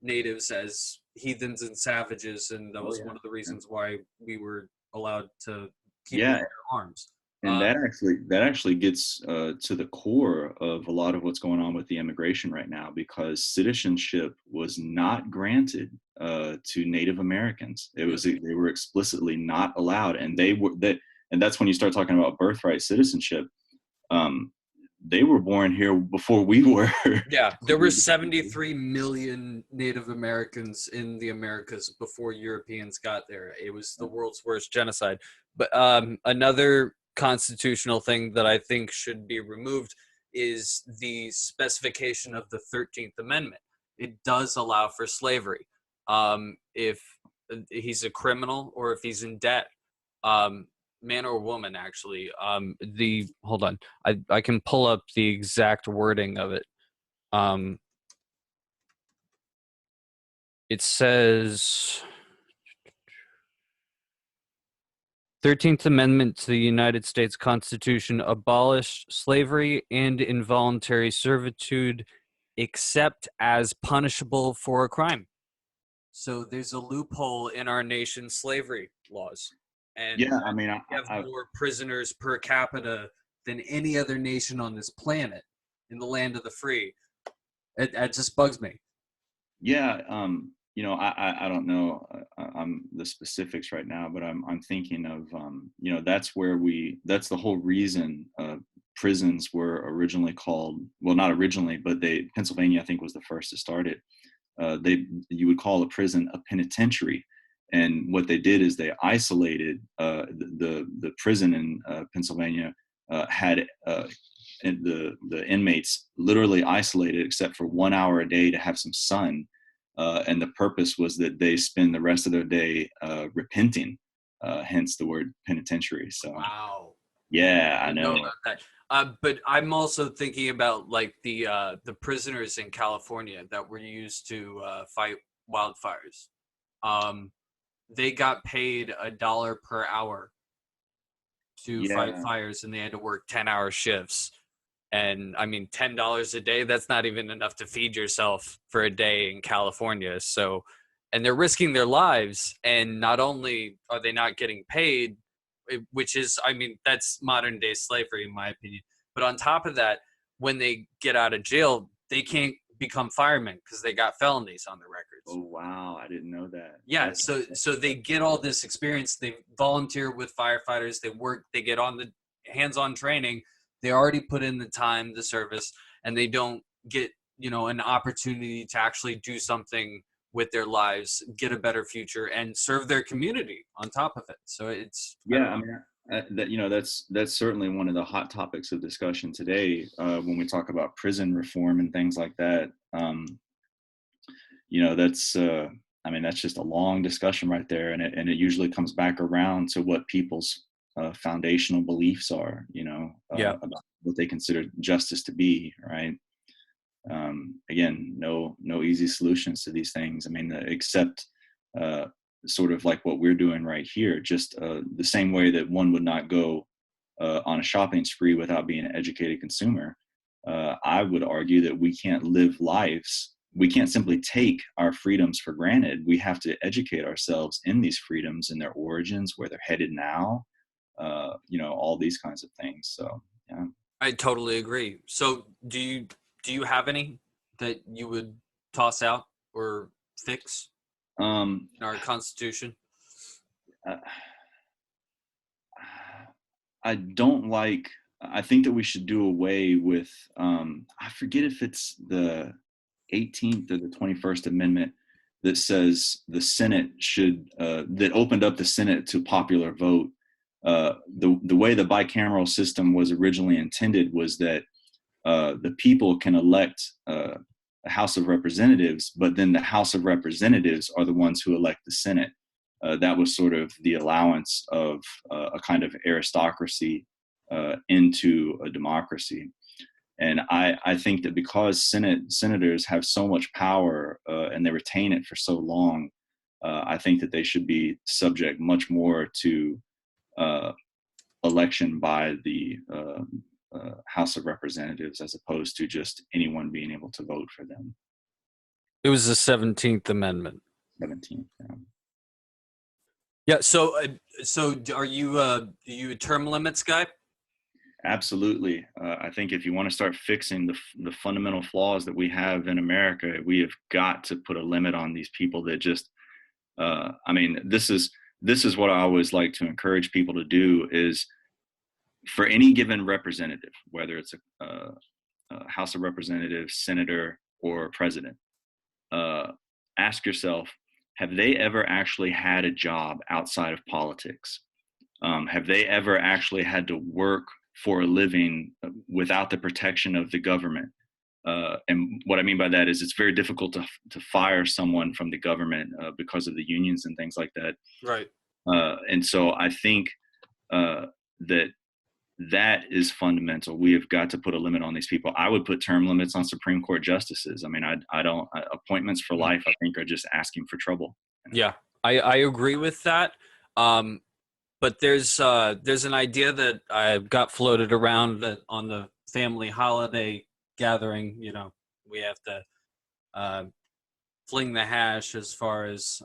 natives as heathens and savages, and that Oh was yeah. one of the reasons why we were allowed to keep and Yeah, bear arms. and that actually gets to the core of a lot of what's going on with the immigration right now, because citizenship was not granted to Native Americans. It Yep. was they were explicitly not allowed, and and that's when you start talking about birthright citizenship. Um, they were born here before we were. Yeah, there were 73 million Native Americans in the Americas before Europeans got there. It was the world's worst genocide. But another constitutional thing that I think should be removed is the specification of the 13th Amendment. It does allow for slavery. If he's a criminal or if he's in debt, um, man or woman, actually. Hold on, I can pull up the exact wording of it. Um, it says 13th Amendment to the United States Constitution abolished slavery and involuntary servitude except as punishable for a crime. So there's a loophole in our nation's slavery laws. And Yeah, I mean, we have I more prisoners per capita than any other nation on this planet in the land of the free. It just bugs me. yeah, I don't know, I'm the specifics right now, but I'm thinking of, that's the whole reason prisons were originally called, well, not originally, but Pennsylvania, I think, was the first to start it. You would call a prison a penitentiary, and what they did is they isolated the prison in Pennsylvania had and the inmates literally isolated except for 1 hour a day to have some sun, and the purpose was that they spend the rest of their day repenting, hence the word penitentiary. So Wow. yeah, I Didn't know know. about that. But I'm also thinking about like the prisoners in California that were used to fight wildfires. Um, they got paid $1 per hour to fight Yeah, fires, and they had to work 10-hour shifts. And I mean, $10 a day—that's not even enough to feed yourself for a day in California. So, and they're risking their lives. And not only are they not getting paid, which is, I mean, that's modern day slavery, in my opinion. But on top of that, when they get out of jail, they can't become firemen because they got felonies on their records. oh wow, I didn't know that. Yeah, so they get all this experience. They volunteer with firefighters. They work. They get on the hands-on training. They already put in the time, the service, and they don't get an opportunity to actually do something with their lives, get a better future, and serve their community on top of it. So it's I don't Yeah, I know. mean, that's certainly one of the hot topics of discussion today, when we talk about prison reform and things like that. That's I mean, that's just a long discussion right there, and it usually comes back around to what people's foundational beliefs are, Yeah, about what they consider justice to be, right? Again, no easy solutions to these things. I mean, except uh, sort of like what we're doing right here, just the same way that one would not go on a shopping spree without being an educated consumer. I would argue that we can't live lives. We can't simply take our freedoms for granted. We have to educate ourselves in these freedoms and their origins, where they're headed now. All these kinds of things. So yeah. I totally agree. So do you have any that you would toss out or fix Um, in our Constitution? uh, I don't like. I think that we should do away with. I forget if it's the 18th or the 21st Amendment that says the Senate that opened up the Senate to popular vote. The way the bicameral system was originally intended was that the people can elect a House of Representatives, but then the House of Representatives are the ones who elect the Senate. That was sort of the allowance of a kind of aristocracy into a democracy. And I think that because senators have so much power and they retain it for so long, I think that they should be subject much more to uh, election by the House of Representatives, as opposed to just anyone being able to vote for them. It was the 17th Amendment. 17th. Yeah. Yeah. So are you a term limits guy? Absolutely. I think if you want to start fixing the fundamental flaws that we have in America, we have got to put a limit on these people that just. I mean, this is what I always like to encourage people to do is for any given representative, whether it's a House of Representatives, senator, or president, ask yourself, have they ever actually had a job outside of politics? Have they ever actually had to work for a living without the protection of the government? And what I mean by that is it's very difficult to fire someone from the government because of the unions and things like that. Right. And so I think that is fundamental. We have got to put a limit on these people. I would put term limits on Supreme Court justices. I mean, I don't appointments for life, I think, are just asking for trouble. Yeah, I agree with that. But there's an idea that I got floated around that on the family holiday gathering, we have to fling the hash as far as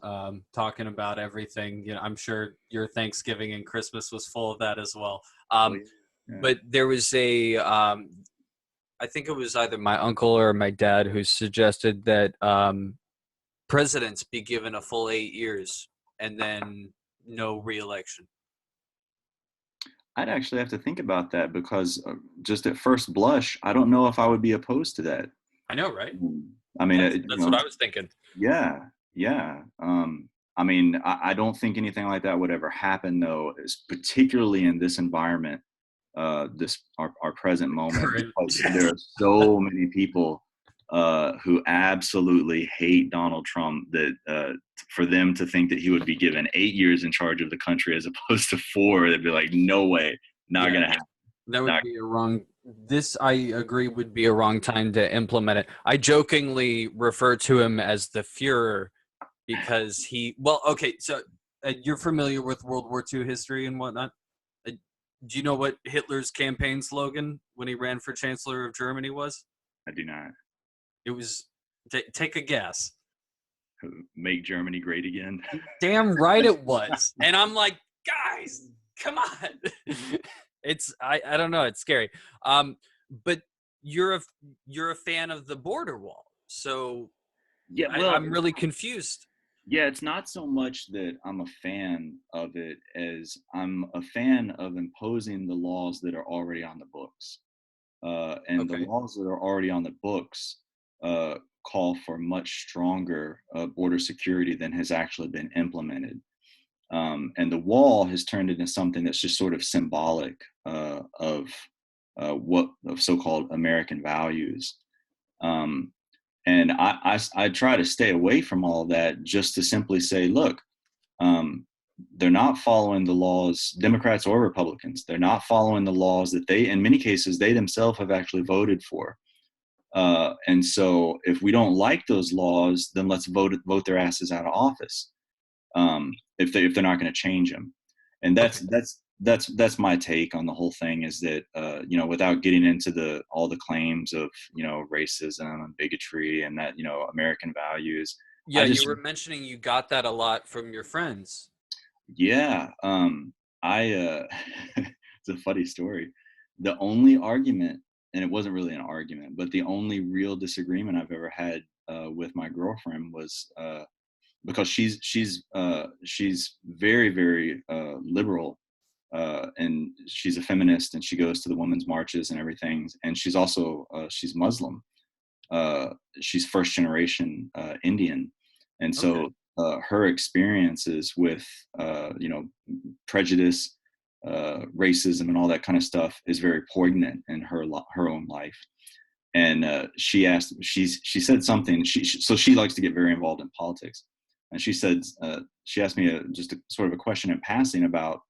talking about everything. I'm sure your Thanksgiving and Christmas was full of that as well. Yeah. But there was I think it was either my uncle or my dad who suggested that presidents be given a full 8 years and then no re-election. I'd actually have to think about that because just at first blush, I don't know if I would be opposed to that. I know, right? I mean, that's what I was thinking. Yeah. I mean, I don't think anything like that would ever happen, though, particularly in this environment, our present moment, because there are so many people who absolutely hate Donald Trump that for them to think that he would be given 8 years in charge of the country as opposed to 4, they'd be like, no way, not gonna happen. That would be a wrong. This, I agree, would be a wrong time to implement it. I jokingly refer to him as the Führer because okay, so you're familiar with World War II history and whatnot. Do you know what Hitler's campaign slogan when he ran for Chancellor of Germany was? I do not. It was, take a guess. Make Germany great again. Damn right it was. And I'm like, guys, come on. I don't know. It's scary. But you're a fan of the border wall. So yeah, well, I'm really confused. Yeah, it's not so much that I'm a fan of it as I'm a fan of imposing the laws that are already on the books. And the laws that are already on the books call for much stronger border security than has actually been implemented. And the wall has turned into something that's just sort of symbolic of so-called American values. And I try to stay away from all of that just to simply say, look, they're not following the laws, Democrats or Republicans. They're not following the laws that in many cases, they themselves have actually voted for. And so if we don't like those laws, then let's vote their asses out of office. If they're not going to change them. And that's my take on the whole thing is that, without getting into all the claims of, racism and bigotry and that, American values. Yeah. You were mentioning you got that a lot from your friends. Yeah. It's a funny story. The only argument, and it wasn't really an argument, but the only real disagreement I've ever had with my girlfriend was because she's very, very liberal, and she's a feminist, and she goes to the women's marches and everything. And she's also she's Muslim. She's first generation Indian, and so her experiences with prejudice, racism, and all that kind of stuff is very poignant in her own life. And she said something. So she likes to get very involved in politics. And she said, she asked me just a sort of a question in passing about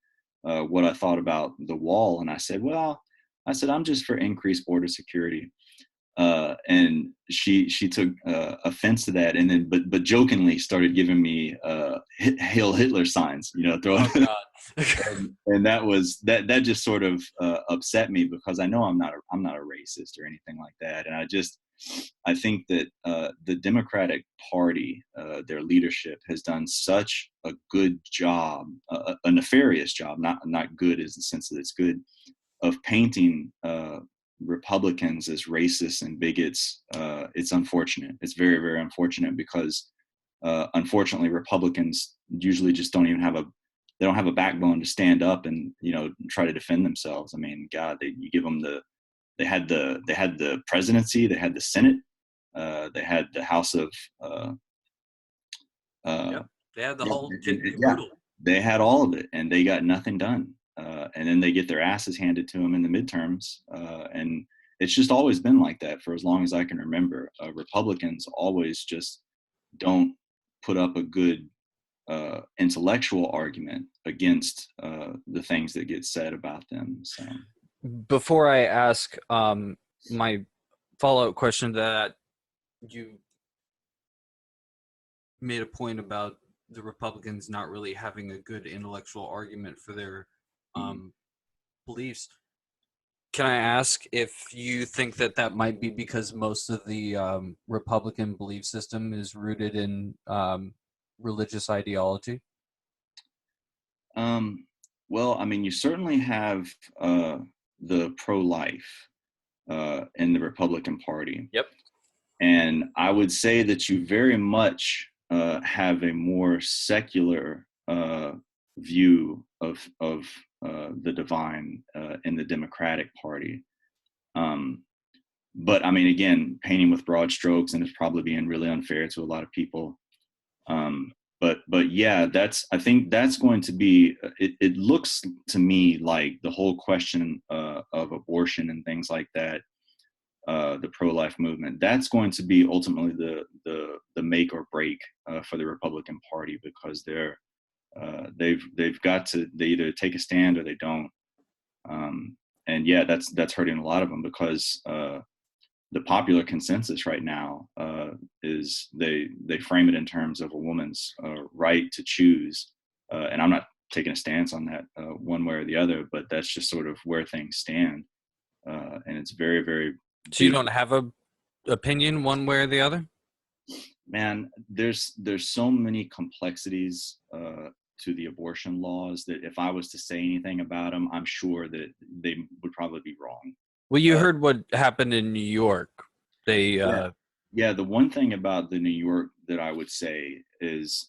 what I thought about the wall. And I said, I'm just for increased border security. And she took offense to that. And then, but jokingly started giving me Hail Hitler signs, throwing. and that just sort of upset me, because I know I'm not a racist or anything like that, and I think that the Democratic Party, their leadership, has done such a good job, a nefarious job, not good as the sense that it's good, of painting Republicans as racists and bigots. It's unfortunate. It's very, very unfortunate, because unfortunately Republicans usually just don't have a backbone to stand up and try to defend themselves. I mean, God, you give them they had the presidency, they had the Senate, they had the House of Yep. They had the yeah, whole yeah, caboodle. they had all of it, and they got nothing done. And then they get their asses handed to them in the midterms, and it's just always been like that for as long as I can remember. Republicans always just don't put up a good intellectual argument against the things that get said about them. So, Before I ask my follow-up question to that, you made a point about the Republicans not really having a good intellectual argument for their beliefs. Can I ask if you think that that might be because most of the Republican belief system is rooted in religious ideology? well, I mean, you certainly have the pro-life in the Republican Party. Yep. And I would say that you very much have a more secular view of the divine in the Democratic Party. But I mean, again, painting with broad strokes, and it's probably being really unfair to a lot of people. But yeah, I think that's going to be. It looks to me like the whole question of abortion and things like that, the pro-life movement, that's going to be ultimately the make or break for the Republican Party, because they've got to, they either take a stand or they don't. And yeah, that's hurting a lot of them, because the popular consensus right now is they frame it in terms of a woman's right to choose, and I'm not taking a stance on that one way or the other, but that's just sort of where things stand, and it's very, very So you big. don't have a opinion one way or the other? Man, there's so many complexities to the abortion laws that if I was to say anything about them, I'm sure that they would probably be wrong. Well, you heard what happened in New York. They Yeah, the one thing about the New York that I would say is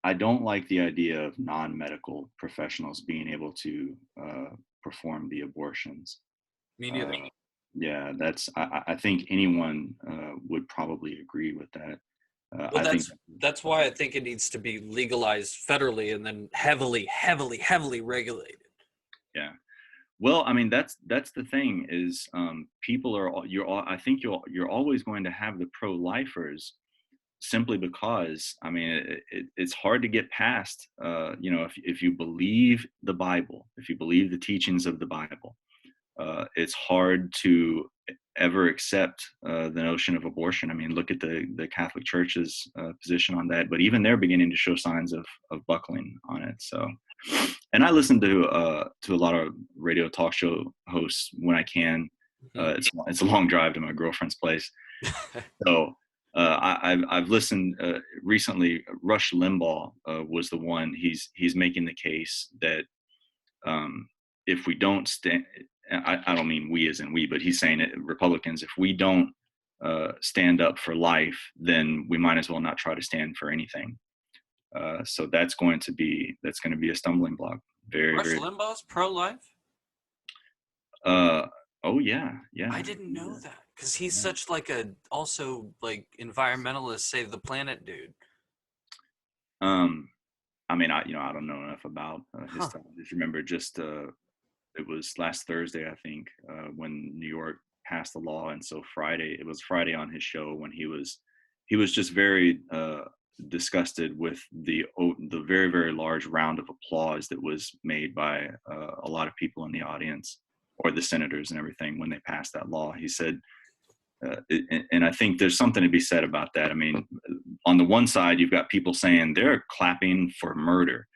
I don't like the idea of non-medical professionals being able to perform the abortions. me neither. Yeah, I think anyone would probably agree with that. Well, I think, that's why I think it needs to be legalized federally and then heavily regulated. yeah. Well, I mean, that's the thing is, people I think you're always going to have the pro-lifers, simply because, I mean, it's hard to get past, if you believe the Bible, if you believe the teachings of the Bible, it's hard to ever accept the notion of abortion. I mean, look at the Catholic Church's position on that, but even they're beginning to show signs of buckling on it. So, and I listen to a lot of radio talk show hosts when I can. It's a long drive to my girlfriend's place, so I've listened recently. Rush Limbaugh was the one. He's making the case that if we don't stand, I don't mean we as in we, but he's saying it, Republicans, if we don't stand up for life, then we might as well not try to stand for anything. So that's going to be a stumbling block. Very, Rush very. Limbaugh's pro-life? Oh yeah, yeah. I didn't know that, because he's such like a also like environmentalist, save the planet dude. I mean, I don't know enough about his stuff. I just remember it was last Thursday, I think, when New York passed the law, and so it was Friday on his show when he was just very disgusted with the very, very large round of applause that was made by a lot of people in the audience, or the senators and everything, when they passed that law. He said, and I think there's something to be said about that. I mean, on the one side, you've got people saying they're clapping for murder.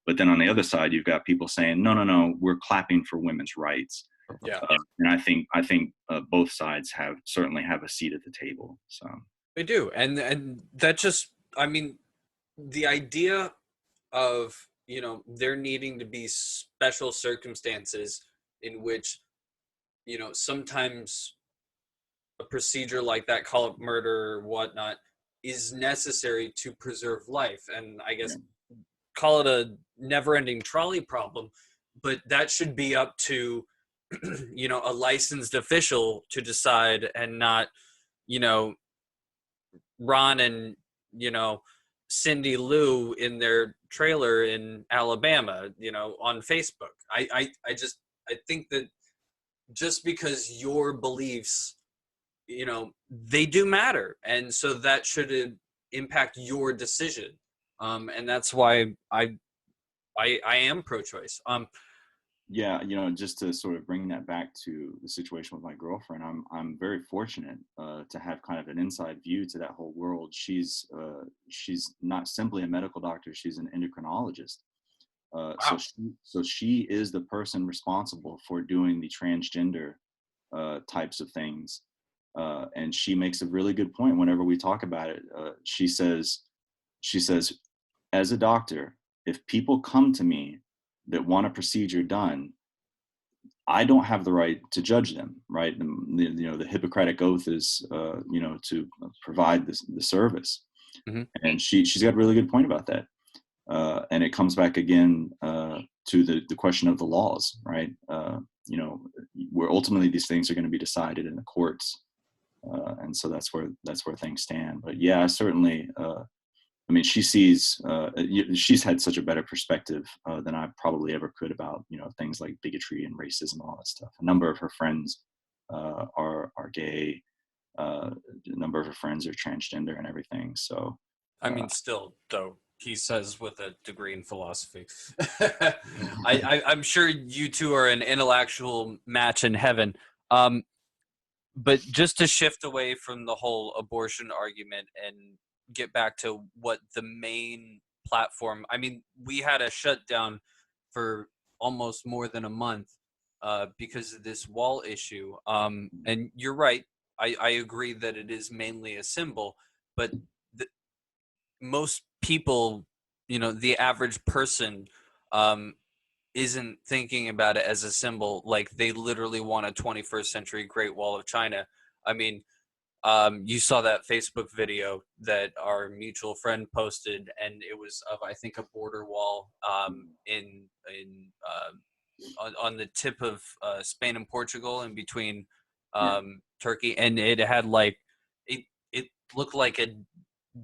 But then on the other side, you've got people saying, no, no, no, we're clapping for women's rights. Yeah. And I think both sides certainly have a seat at the table. So They do, and that just, I mean, the idea of, you know, there needing to be special circumstances in which, you know, sometimes a procedure like that, call it murder or whatnot, is necessary to preserve life, and I guess call it a never-ending trolley problem, but that should be up to you know, a licensed official to decide, and not, you know, Ron and, you know, Cindy Lou in their trailer in Alabama, you know, on Facebook. I think that just because your beliefs, you know, they do matter, and so that should impact your decision. And that's why I am pro-choice. yeah, you know, just to sort of bring that back to the situation with my girlfriend, I'm very fortunate to have kind of an inside view to that whole world. She's not simply a medical doctor; she's an endocrinologist. Wow. So she is the person responsible for doing the transgender types of things, and she makes a really good point whenever we talk about it. She says, as a doctor, if people come to me that want a procedure done, I don't have the right to judge them, right? You know, the Hippocratic Oath is, you know, to provide the service. Mm-hmm. And she's got a really good point about that. And it comes back again to the question of the laws, right? You know, where ultimately these things are going to be decided in the courts. And so that's where things stand. But yeah, certainly, I mean, she's had such a better perspective than I probably ever could about, you know, things like bigotry and racism and all that stuff. A number of her friends are gay. A number of her friends are transgender and everything. So, I mean, still, though, he says with a degree in philosophy. I'm sure you two are an intellectual match in heaven. But just to shift away from the whole abortion argument and get back to what the main platform, I mean, we had a shutdown for almost more than a month because of this wall issue. And you're right. I agree that it is mainly a symbol, but most people, you know, the average person isn't thinking about it as a symbol. Like, they literally want a 21st century Great Wall of China. I mean, you saw that Facebook video that our mutual friend posted, and it was of, I think, a border wall on the tip of Spain and Portugal, in between Turkey, and it had like it looked like a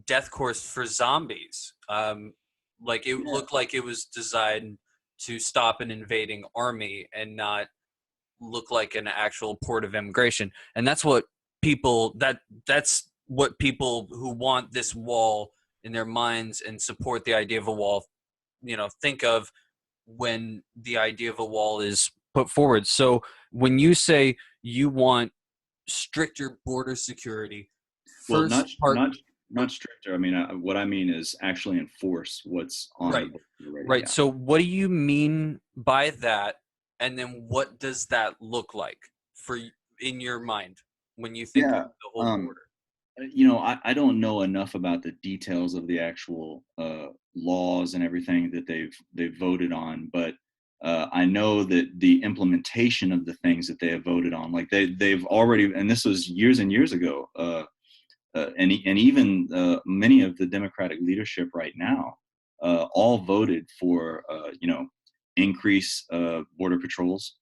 death course for zombies. Like, it looked like it was designed to stop an invading army and not look like an actual port of immigration. And that's what that's what people who want this wall in their minds and support the idea of a wall, you know, think of when the idea of a wall is put forward. So when you say you want stricter border security, well, oh, not stricter. I mean, what I mean is actually enforce what's on right, the book already. right. Yeah. So what do you mean by that? And then what does that look like for in your mind when you think of Yeah. the whole border? You know, I don't know enough about the details of the actual laws and everything that they've voted on, but I know that the implementation of the things that they have voted on, like they've already, and this was years and years ago, and even many of the Democratic leadership right now all voted for you know, increase border patrols,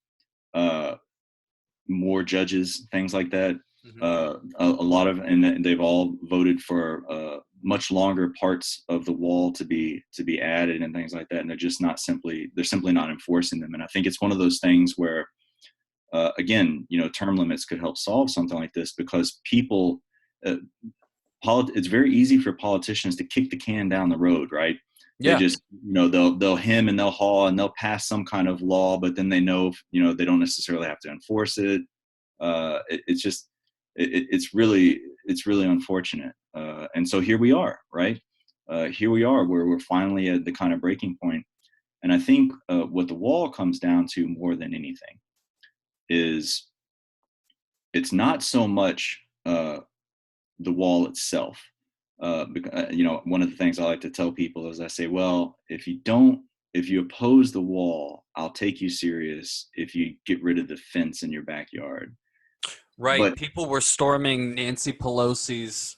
more judges, things like that. A lot of, and they've all voted for much longer parts of the wall to be added and things like that. And they're simply not enforcing them. And I think it's one of those things where, again, you know, term limits could help solve something like this, because people, it's very easy for politicians to kick the can down the road, right? They Yeah. just, you know, they'll hem and they'll haw and they'll pass some kind of law, but then they know, you know, they don't necessarily have to enforce it. It's just, it's really unfortunate. And so here we are, right? Here we are, where we're finally at the kind of breaking point. And I think what the wall comes down to more than anything is it's not so much the wall itself. One of the things I like to tell people is I say, well, if you oppose the wall, I'll take you serious if you get rid of the fence in your backyard. Right. But People were storming Nancy Pelosi's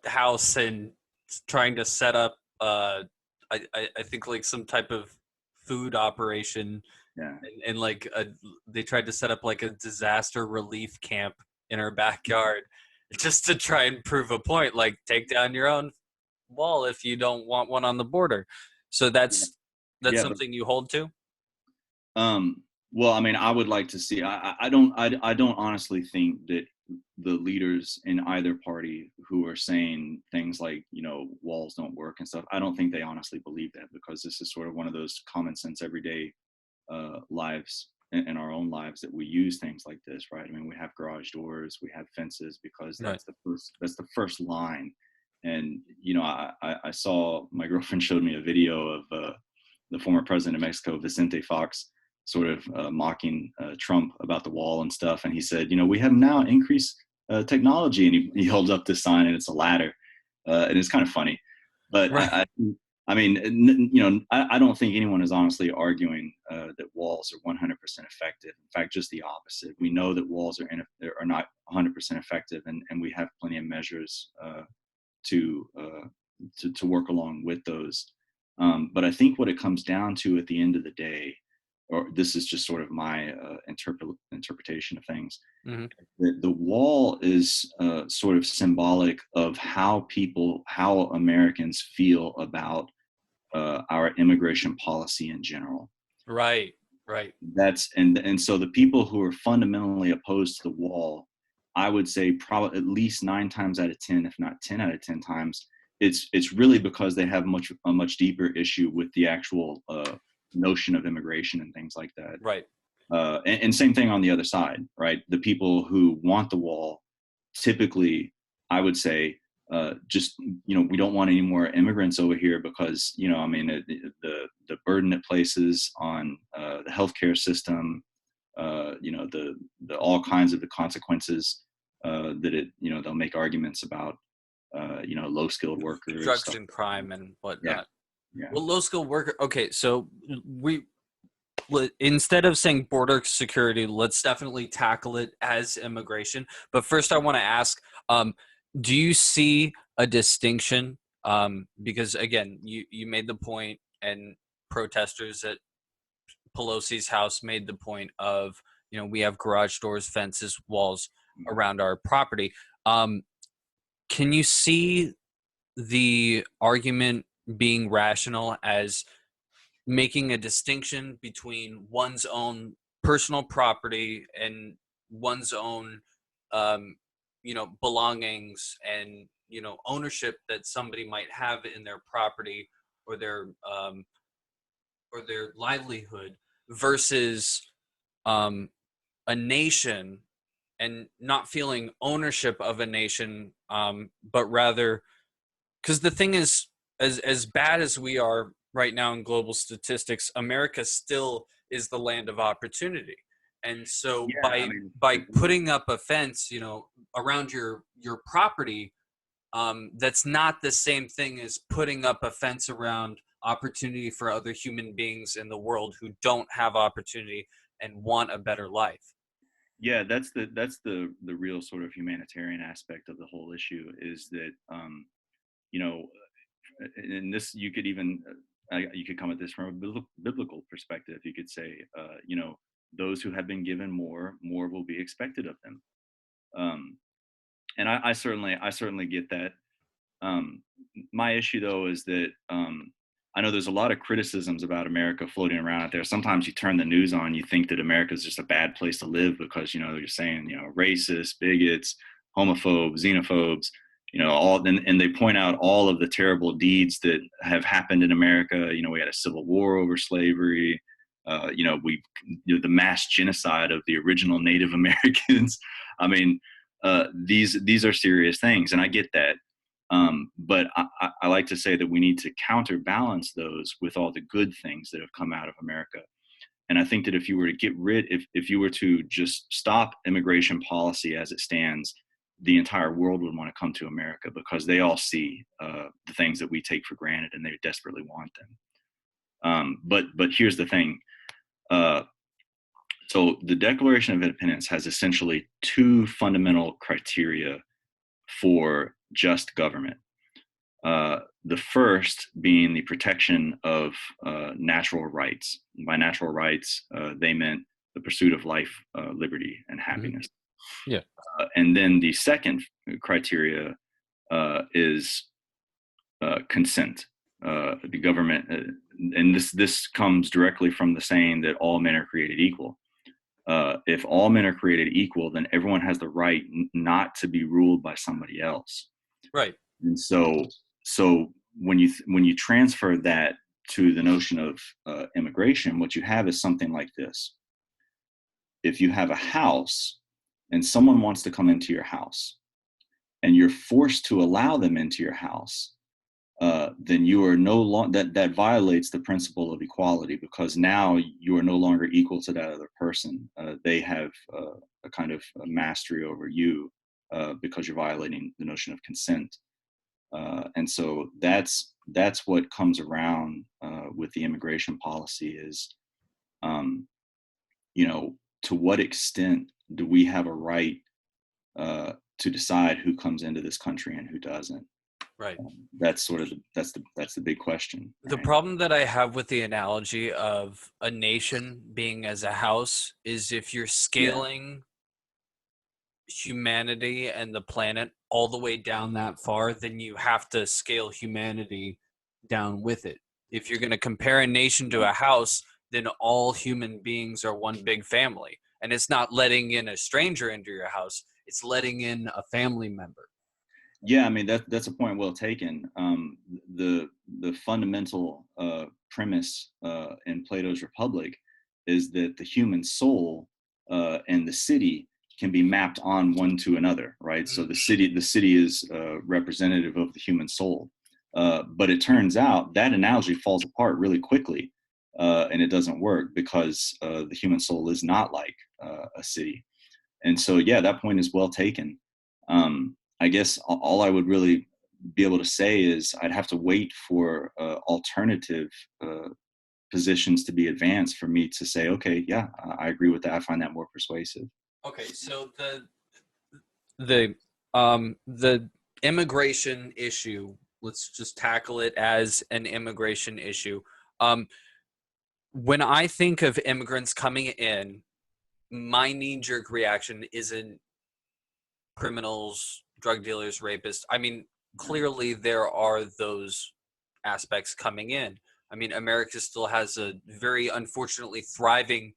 house and trying to set up, I think, like some type of food operation, yeah, and like they tried to set up like a disaster relief camp in her backyard just to try and prove a point. Like, take down your own wall if you don't want one on the border. So yeah, that's yeah. But something you hold to. well, I mean, I would like to see. I don't honestly think that the leaders in either party who are saying things like, walls don't work and stuff, I don't think they honestly believe that, because this is sort of one of those common sense everyday lives in our own lives that we use things like this, right? I mean, we have garage doors, we have fences, because Right. that's the first line. And I saw, my girlfriend showed me a video of the former president of Mexico, Vicente Fox, sort of mocking Trump about the wall and stuff. And he said, we have now increased technology, and he holds up this sign, and it's a ladder, and it's kind of funny. But Right. I mean, I don't think anyone is honestly arguing that walls are 100% effective. In fact, just the opposite. We know that walls are not 100% effective, and we have plenty of measures to work along with those. But I think what it comes down to at the end of the day, or this is just sort of my interpretation of things, Hmm. the wall is sort of symbolic of how Americans feel about our immigration policy in general. Right. Right. And so the people who are fundamentally opposed to the wall, I would say probably at least 9 times out of 10, if not 10 out of 10 times, it's really because they have a much deeper issue with the actual notion of immigration and things like that. Right. And same thing on the other side, right? The people who want the wall, typically, I would say, just we don't want any more immigrants over here, because I mean, the burden it places on the healthcare system, the all kinds of the consequences that they'll make arguments about, low skilled workers, Drugs stuff. and crime and Yeah, whatnot. yeah, Well, low skilled worker. Okay, so instead of saying border security, let's definitely tackle it as immigration. But first, I want to ask: do you see a distinction? Because again, you made the point, and protesters at Pelosi's house made the point of, we have garage doors, fences, walls around our property. Can you see the argument being rational as making a distinction between one's own personal property and one's own belongings and ownership that somebody might have in their property or their livelihood versus um, a nation, and not feeling ownership of a nation, but rather, because the thing is, as bad as we are right now in global statistics, America still is the land of opportunity. And so yeah. I by mean, putting up a fence, around your property, that's not the same thing as putting up a fence around opportunity for other human beings in the world who don't have opportunity and want a better life. yeah, that's the real sort of humanitarian aspect of the whole issue, is that you know and this, you could even you could come at this from a biblical perspective. You could say, those who have been given more will be expected of them. And I certainly get that. My issue, though, is that I know there's a lot of criticisms about America floating around out there. Sometimes you turn the news on, you think that America is just a bad place to live, because they're saying, racists, bigots, homophobes, xenophobes, and they point out all of the terrible deeds that have happened in America. We had a civil war over slavery. The mass genocide of the original Native Americans. I mean, these are serious things, and I get that. But I like to say that we need to counterbalance those with all the good things that have come out of America. And I think that if you were to if you were to just stop immigration policy as it stands, the entire world would want to come to America because they all see the things that we take for granted and they desperately want them. But here's the thing. So the Declaration of Independence has essentially two fundamental criteria for just government. The first being the protection of natural rights. By natural rights, they meant the pursuit of life, liberty, and happiness. Yeah. And then the second criteria is consent. The government, and this comes directly from the saying that all men are created equal. If all men are created equal, then everyone has the right not to be ruled by somebody else. Right. And so when you transfer that to the notion of immigration, what you have is something like this. If you have a house and someone wants to come into your house and you're forced to allow them into your house, then you are no longer, that violates the principle of equality, because now you are no longer equal to that other person. They have a kind of mastery over you because you're violating the notion of consent. And so that's what comes around with the immigration policy is, to what extent do we have a right to decide who comes into this country and who doesn't? Right. That's sort of that's the big question. The Right? problem that I have with the analogy of a nation being as a house is if you're Yeah. scaling humanity and the planet all the way down that far, then you have to scale humanity down with it. If you're going to compare a nation to a house, then all human beings are one big family. And it's not letting in a stranger into your house, it's letting in a family member. Yeah, I mean that's a point well taken. The fundamental premise in Plato's Republic is that the human soul and the city can be mapped on one to another, right? So the city is representative of the human soul, but it turns out that analogy falls apart really quickly, and it doesn't work because the human soul is not like a city. And so, yeah, that point is well taken. I guess all I would really be able to say is I'd have to wait for alternative positions to be advanced for me to say, okay, yeah, I agree with that. I find that more persuasive. Okay, so the immigration issue, let's just tackle it as an immigration issue. When I think of immigrants coming in, my knee-jerk reaction isn't criminals, drug dealers, rapists. I mean, clearly there are those aspects coming in. I mean, America still has a very unfortunately thriving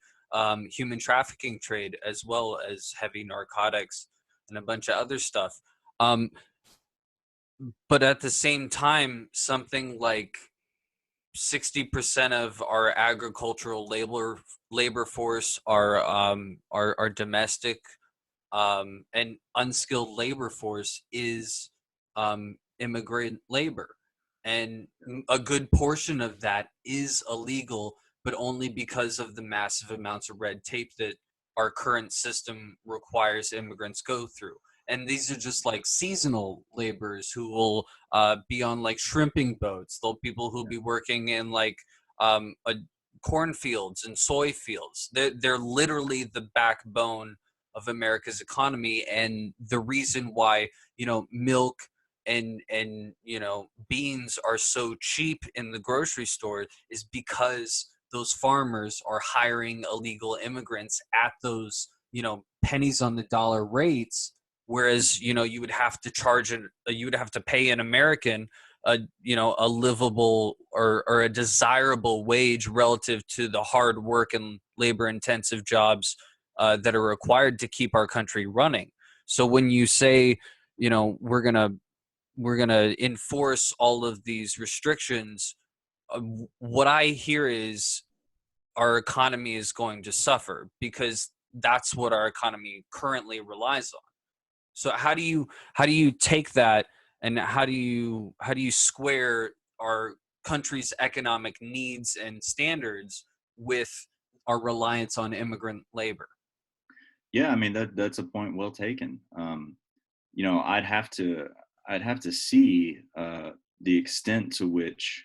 human trafficking trade, as well as heavy narcotics and a bunch of other stuff. Um, but at the same time, something like 60% of our agricultural labor force are domestic, and unskilled labor force is immigrant labor, and a good portion of that is illegal, but only because of the massive amounts of red tape that our current system requires immigrants go through. And these are just like seasonal laborers who will be on like shrimping boats. They'll people who'll be working in like a cornfields and soy fields. They're literally the backbone of America's economy, and the reason why milk and beans are so cheap in the grocery store is because those farmers are hiring illegal immigrants at those pennies on the dollar rates, whereas you would have to you would have to pay an American a livable or a desirable wage relative to the hard work and labor intensive jobs that are required to keep our country running. So when you say, we're gonna enforce all of these restrictions, what I hear is our economy is going to suffer, because that's what our economy currently relies on. So how do you take that and how do you square our country's economic needs and standards with our reliance on immigrant labor? Yeah, I mean that's a point well taken. You know, I'd have to see the extent to which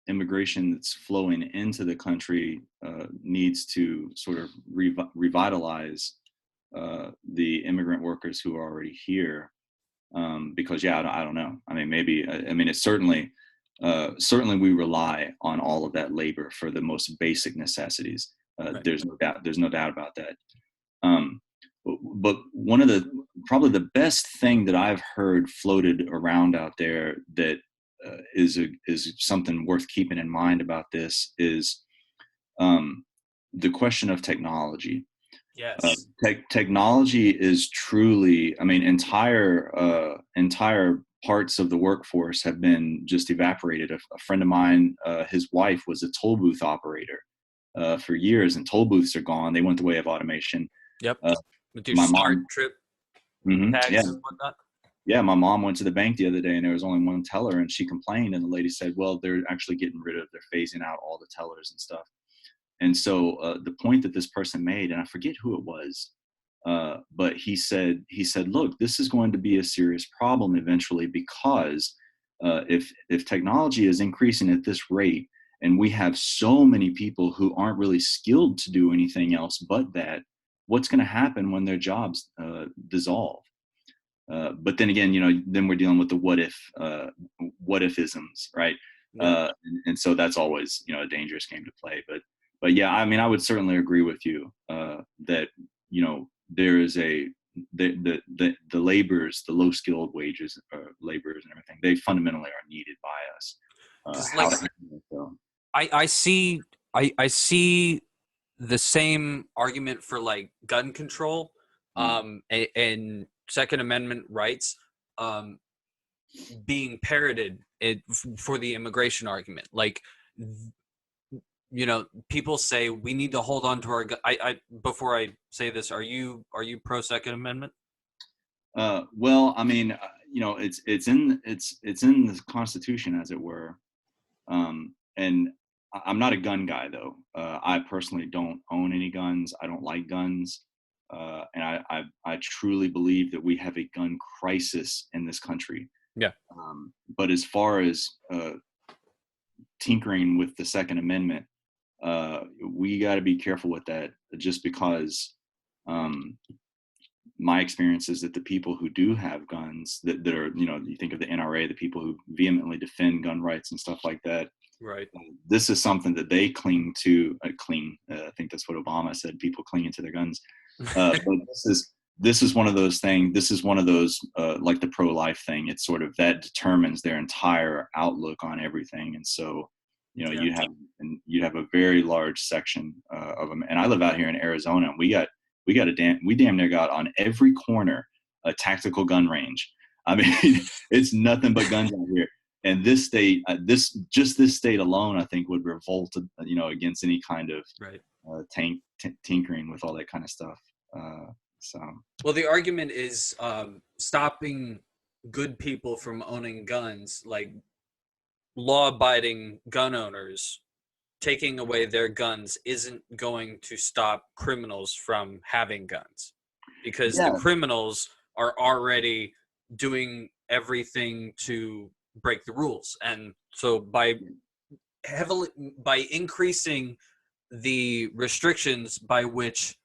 immigration that's flowing into the country needs to sort of revitalize the immigrant workers who are already here. Because yeah, I don't know. I mean, maybe I mean it's certainly we rely on all of that labor for the most basic necessities. Right. There's no doubt about that. Um, but one of the probably the best thing that I've heard floated around out there that is something worth keeping in mind about this is um, the question of technology. Yes. Technology is truly, I mean, entire parts of the workforce have been just evaporated. A friend of mine, his wife was a toll booth operator for years, and toll booths are gone. They went the way of automation. Yep. Uh, With your my smart mom, trip yeah, tags and whatnot. yeah, my mom went to the bank the other day, and there was only one teller, and she complained, and the lady said, "Well, they're actually getting rid of, they're phasing out all the tellers and stuff." And so the point that this person made, and I forget who it was, but he said, look, this is going to be a serious problem eventually because if technology is increasing at this rate, and we have so many people who aren't really skilled to do anything else but that, what's going to happen when their jobs dissolve? But then again, you know, then we're dealing with the what if isms, right? Yep. And so that's always, you know, a dangerous game to play. But yeah, I mean, I would certainly agree with you that, you know, there is the laborers, the low skilled wages, laborers and everything, they fundamentally are needed by us. Because How like to handle it, though. I see I see the same argument for like gun control Mm. and Second Amendment rights um being parroted for the immigration argument. Like, you know, people say we need to hold on to our I before I say this, are you pro Second Amendment? Well, I mean, you know, it's in the Constitution, as it were. And I'm not a gun guy, though. I personally don't own any guns. I don't like guns, and I truly believe that we have a gun crisis in this country. Yeah. But as far as tinkering with the Second Amendment, we got to be careful with that. Just because um, my experience is that the people who do have guns, that are, you know, you think of the NRA, the people who vehemently defend gun rights and stuff like that, Right. this is something that they cling to. I think that's what Obama said, people clinging to their guns. But this is one of those things. This is one of those like the pro-life thing. It's sort of that determines their entire outlook on everything. And so, you know, Yeah. you'd have a very large section of them. And I live out here in Arizona, and we damn near got on every corner a tactical gun range. I mean, it's nothing but guns out here. And this state, this state alone, I think would revolt, you know, against any kind of Right. tinkering with all that kind of stuff. So Well, the argument is stopping good people from owning guns, like law-abiding gun owners taking away their guns isn't going to stop criminals from having guns, because the yeah, criminals are already doing everything to break the rules. And so by increasing the restrictions by which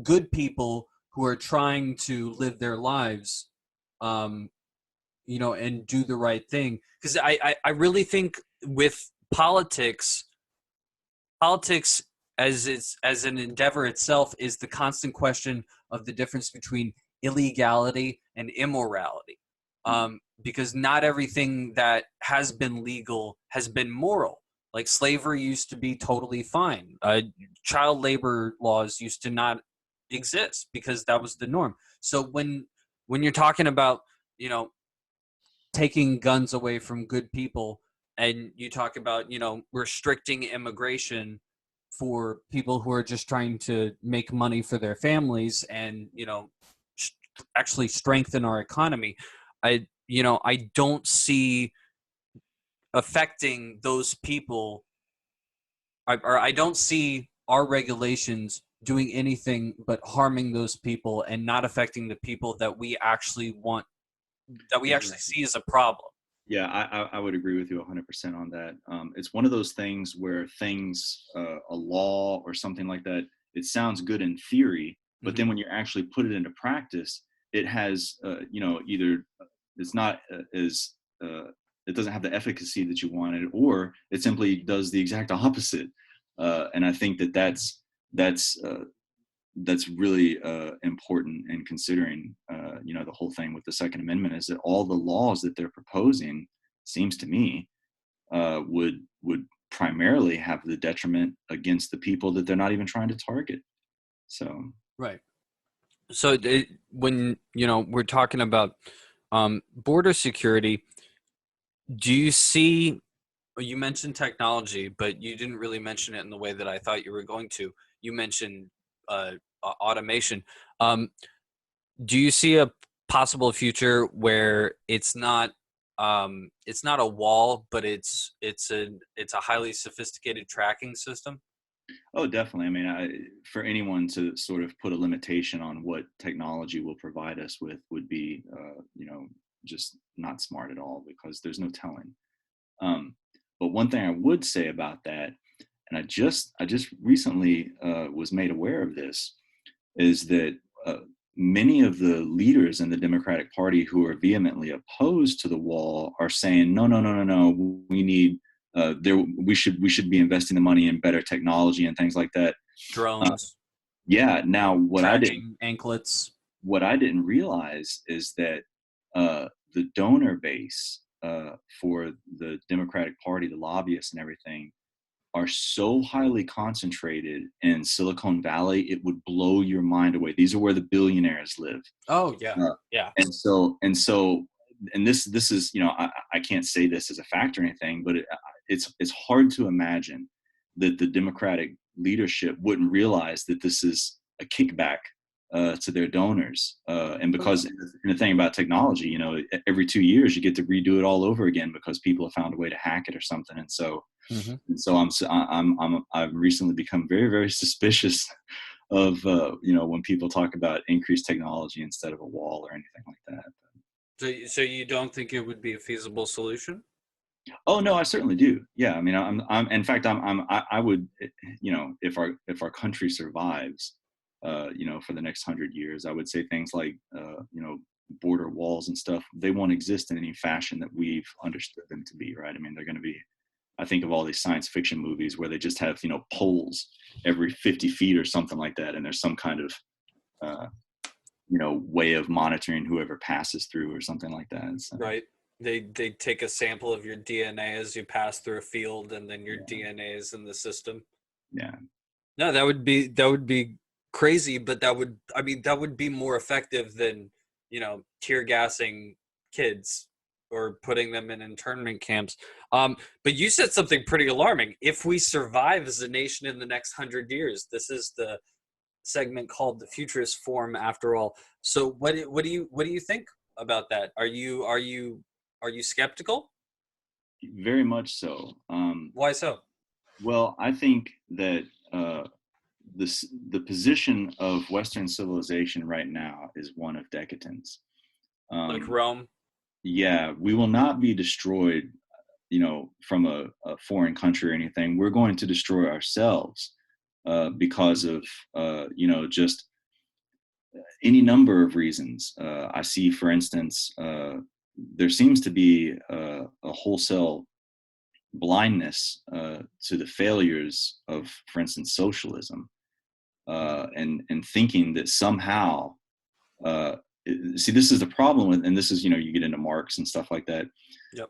good people who are trying to live their lives, um, you know, and do the right thing. Because I really think with politics as an endeavor itself is the constant question of the difference between illegality and immorality. Because not everything that has been legal has been moral. Like slavery used to be totally fine. Child labor laws used to not exist because that was the norm. So when you're talking about, you know, taking guns away from good people, and you talk about, you know, restricting immigration for people who are just trying to make money for their families and, you know, actually strengthen our economy, I don't see affecting those people, or I don't see our regulations doing anything but harming those people and not affecting the people that we actually want, that we actually Exactly. see as a problem. Yeah, I would agree with you 100% on that. It's one of those things where a law or something like that, it sounds good in theory, but Mm-hmm. then when you actually put it into practice, it has, either it's not as, it doesn't have the efficacy that you wanted, or it simply does the exact opposite. And I think that's that's really important in considering, the whole thing with the Second Amendment, is that all the laws that they're proposing, seems to me, would primarily have the detriment against the people that they're not even trying to target. So, Right. So when we're talking about border security, do you see? Well, you mentioned technology, but you didn't really mention it in the way that I thought you were going to. You mentioned automation. Um, do you see a possible future where it's not a wall, but it's a highly sophisticated tracking system? oh, definitely. I mean, for anyone to sort of put a limitation on what technology will provide us with would be, just not smart at all, because there's no telling. Um, but one thing I would say about that, and I just recently was made aware of this, is that many of the leaders in the Democratic Party who are vehemently opposed to the wall are saying, no, no, no, no, no, we need we should be investing the money in better technology and things like that. Uh, Drones, yeah. Now, tracking anklets. what I didn't realize is that the donor base for the Democratic Party, the lobbyists and everything, are so highly concentrated in Silicon Valley, it would blow your mind away. These are where the billionaires live. Oh yeah, Uh, yeah. and this is, I can't say this as a fact or anything, but it's hard to imagine that the Democratic leadership wouldn't realize that this is a kickback to their donors. And Oh yeah. because, and the thing about technology, every 2 years you get to redo it all over again because people have found a way to hack it or something. Hmm. And so I've recently become very, very suspicious of, when people talk about increased technology instead of a wall or anything like that. So you don't think it would be a feasible solution? Oh no, I certainly do. Yeah, I mean, in fact, I would, if our country survives, for the next 100 years, I would say things like, border walls and stuff, they won't exist in any fashion that we've understood them to be, right? I mean, they're going to be, I think of all these science fiction movies where they just have, poles every 50 feet or something like that, and there's some kind of, uh, way of monitoring whoever passes through or something like that. So, Right. They take a sample of your DNA as you pass through a field, and then your yeah, DNA is in the system. yeah. No, that would be crazy, but that would be more effective than tear gassing kids or putting them in internment camps. But you said something pretty alarming. If we survive as a nation in the next 100 years, this is the segment called the Futurist Forum, after all. So what do you think about that? Are you skeptical? Very much so. Why so? Well, I think that the position of Western civilization right now is one of decadence. Like Um, Rome? yeah, we will not be destroyed, from a foreign country or anything. We're going to destroy ourselves because of, just any number of reasons. I see, for instance, there seems to be a wholesale blindness to the failures of, for instance, socialism, and thinking that somehow, uh, see, this is the problem with, and this is, you get into Marx and stuff like that. Yep.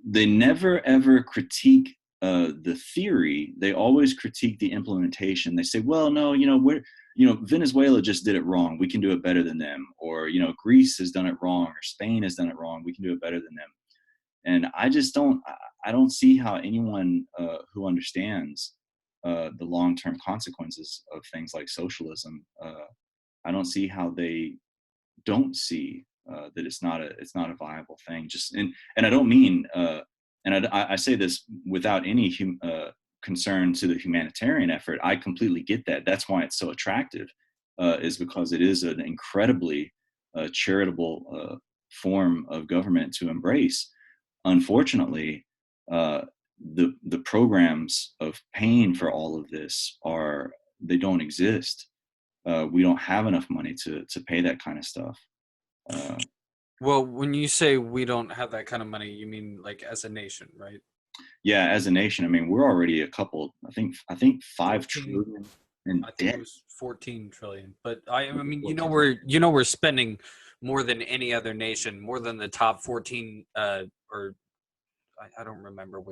They never ever critique the theory. They always critique the implementation. They say, well, no, Venezuela just did it wrong. We can do it better than them. Or, Greece has done it wrong, or Spain has done it wrong. We can do it better than them. And I just don't, I don't see how anyone who understands the long-term consequences of things like socialism, I don't see how they don't see that it's not a viable thing. Just and I don't mean and I say this without any concern to the humanitarian effort. I completely get that. That's why it's so attractive, is because it is an incredibly charitable form of government to embrace. Unfortunately, the programs of paying for all of this they don't exist. We don't have enough money to pay that kind of stuff. Uh, Well, when you say we don't have that kind of money, you mean like as a nation, right? yeah, as a nation, I mean, we're already a couple. I think 14, 5 trillion in I think it debt. was 14 trillion. But I mean, 14. we're spending more than any other nation, more than the top 14 or I don't remember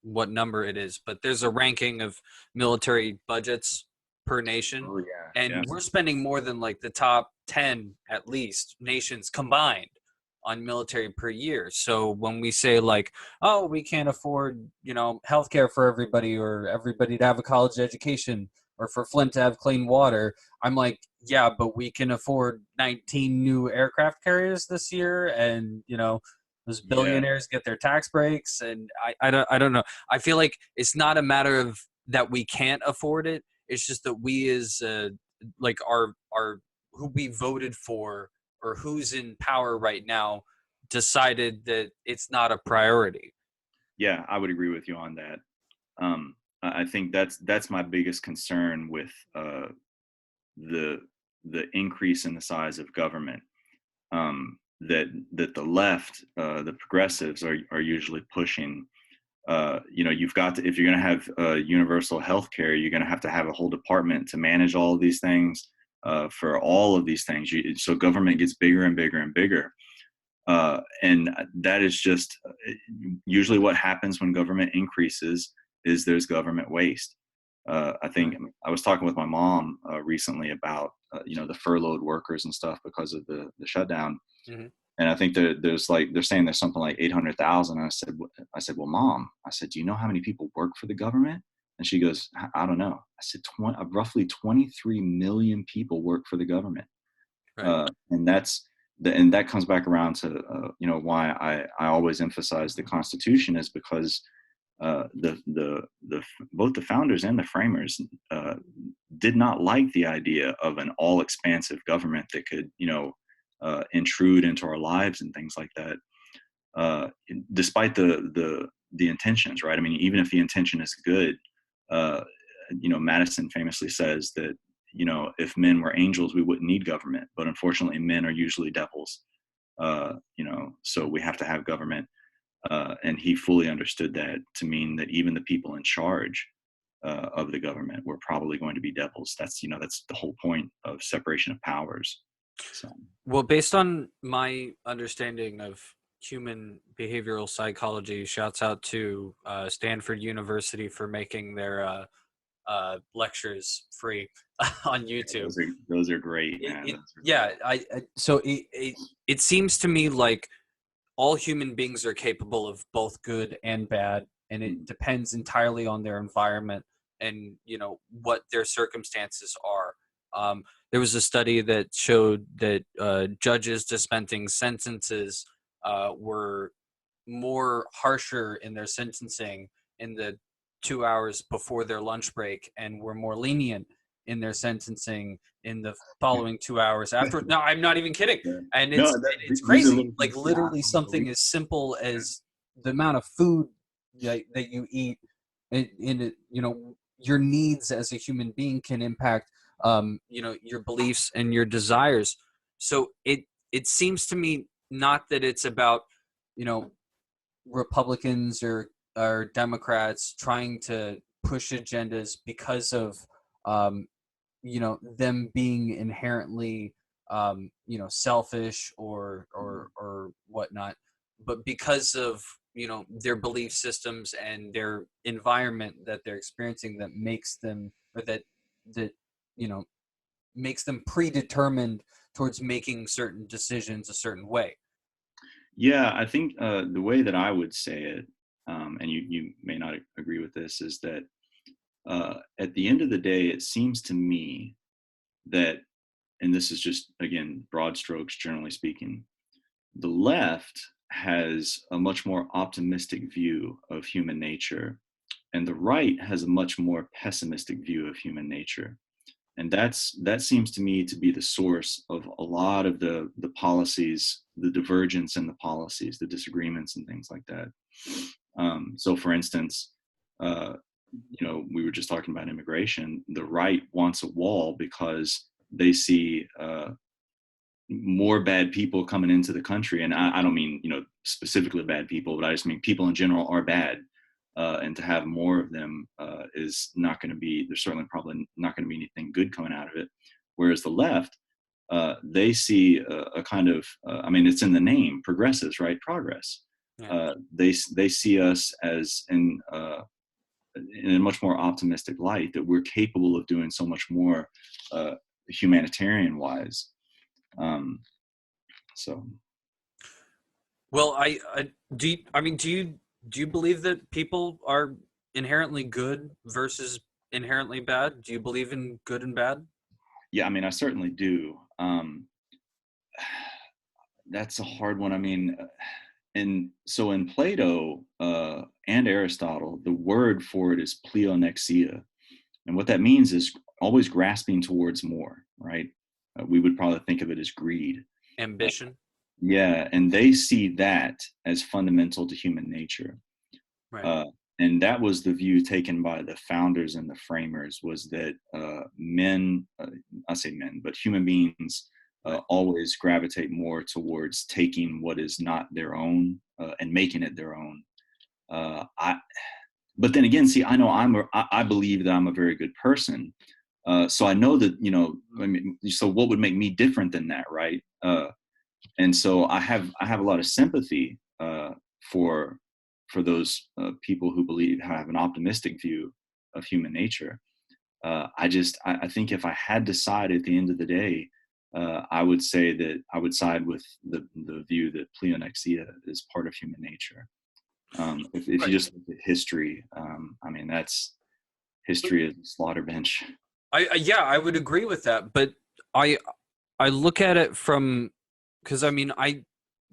what number it is, but there's a ranking of military budgets per nation, Oh yeah, and yeah, we're spending more than like the top 10 at least nations combined on military per year. So when we say like, oh, we can't afford, healthcare for everybody or everybody to have a college education or for Flint to have clean water, I'm like, yeah, but we can afford 19 new aircraft carriers this year, and those yeah, billionaires get their tax breaks, and I don't know. I feel like it's not a matter of that we can't afford it. It's just that we as like our who we voted for or who's in power right now decided that it's not a priority. yeah. I would agree with you on that. I think that's my biggest concern with the the increase in the size of government. That the left, the progressives, are usually pushing. You've got to, if you're going to have universal health care, you're going to have a whole department to manage all of these things, for all of these things. So government gets bigger and bigger and bigger. And that is just usually what happens when government increases is there's government waste. I think Right. I was talking with my mom recently about the furloughed workers and stuff because of the shutdown, Hmm. and I think there's like they're saying there's something like 800,000. I said, well, Mom, I said, do you know how many people work for the government? And she goes, I don't know. I said, roughly 23 million people work for the government, Right. and and that comes back around to why I always emphasize the Constitution, is because the both the founders and the framers did not like the idea of an all expansive government that could intrude into our lives and things like that. uh, Despite the intentions, right? I mean, even if the intention is good, uh, Madison famously says that if men were angels, we wouldn't need government. But unfortunately, men are usually devils. So we have to have government. And he fully understood that to mean that even the people in charge of the government were probably going to be devils. That's the whole point of separation of powers. So Well, based on my understanding of human behavioral psychology, shouts out to Stanford University for making their lectures free on yeah, YouTube. those are great, man. Those are Yeah, great. so it seems to me like all human beings are capable of both good and bad, and it Mm. depends entirely on their environment and what their circumstances are. There was a study that showed that judges dispensing sentences were more harsher in their sentencing in the 2 hours before their lunch break, and were more lenient in their sentencing in the following 2 hours after. No, I'm not even kidding. Yeah. And No, it's these are crazy. little Like things. Yeah, literally I believe. something as simple as the amount of food that you eat in it, your needs as a human being can impact your beliefs and your desires. So it seems to me not that it's about you know Republicans or Democrats trying to push agendas because of them being inherently selfish or whatnot, but because of their belief systems and their environment that they're experiencing, that makes them or that you know makes them predetermined towards making certain decisions a certain way. Yeah, I think the way that I would say it, and you may not agree with this, is that at the end of the day, it seems to me that, and this is just again broad strokes, generally speaking, The left has a much more optimistic view of human nature, and the right has a much more pessimistic view of human nature. And that seems to me to be the source of a lot of the policies, the divergence in the policies, the disagreements and things like that. So for instance, we were just talking about immigration. The right wants a wall because they see more bad people coming into the country. And I don't mean, specifically bad people, but I just mean people in general are bad. And to have more of them is not going to be, there's certainly probably not going to be anything good coming out of it. Whereas the left, they see a kind of, it's in the name, progressives, right? Progress. Yeah. They see us as in a much more optimistic light, that we're capable of doing so much more humanitarian wise. So. Well, do you believe that people are inherently good versus inherently bad? Do you believe in good and bad? Yeah, I certainly do. That's a hard one. And so in Plato and Aristotle, the word for it is pleonexia. And what that means is always grasping towards more, right? We would probably think of it as greed. Ambition. Yeah, and they see that as fundamental to human nature. Right. And that was the view taken by the founders and the framers, was that men, I say men, but human beings Right. always gravitate more towards taking what is not their own and making it their own. But then again, see, I know I believe that I'm a very good person. So I know that, so what would make me different than that, right? And so I have a lot of sympathy for those people who have an optimistic view of human nature. I think if I had to side at the end of the day, I would say that I would side with the view that pleonexia is part of human nature. If you Right. just look at history, that's history is a slaughter bench. I would agree with that, but I I look at it from, because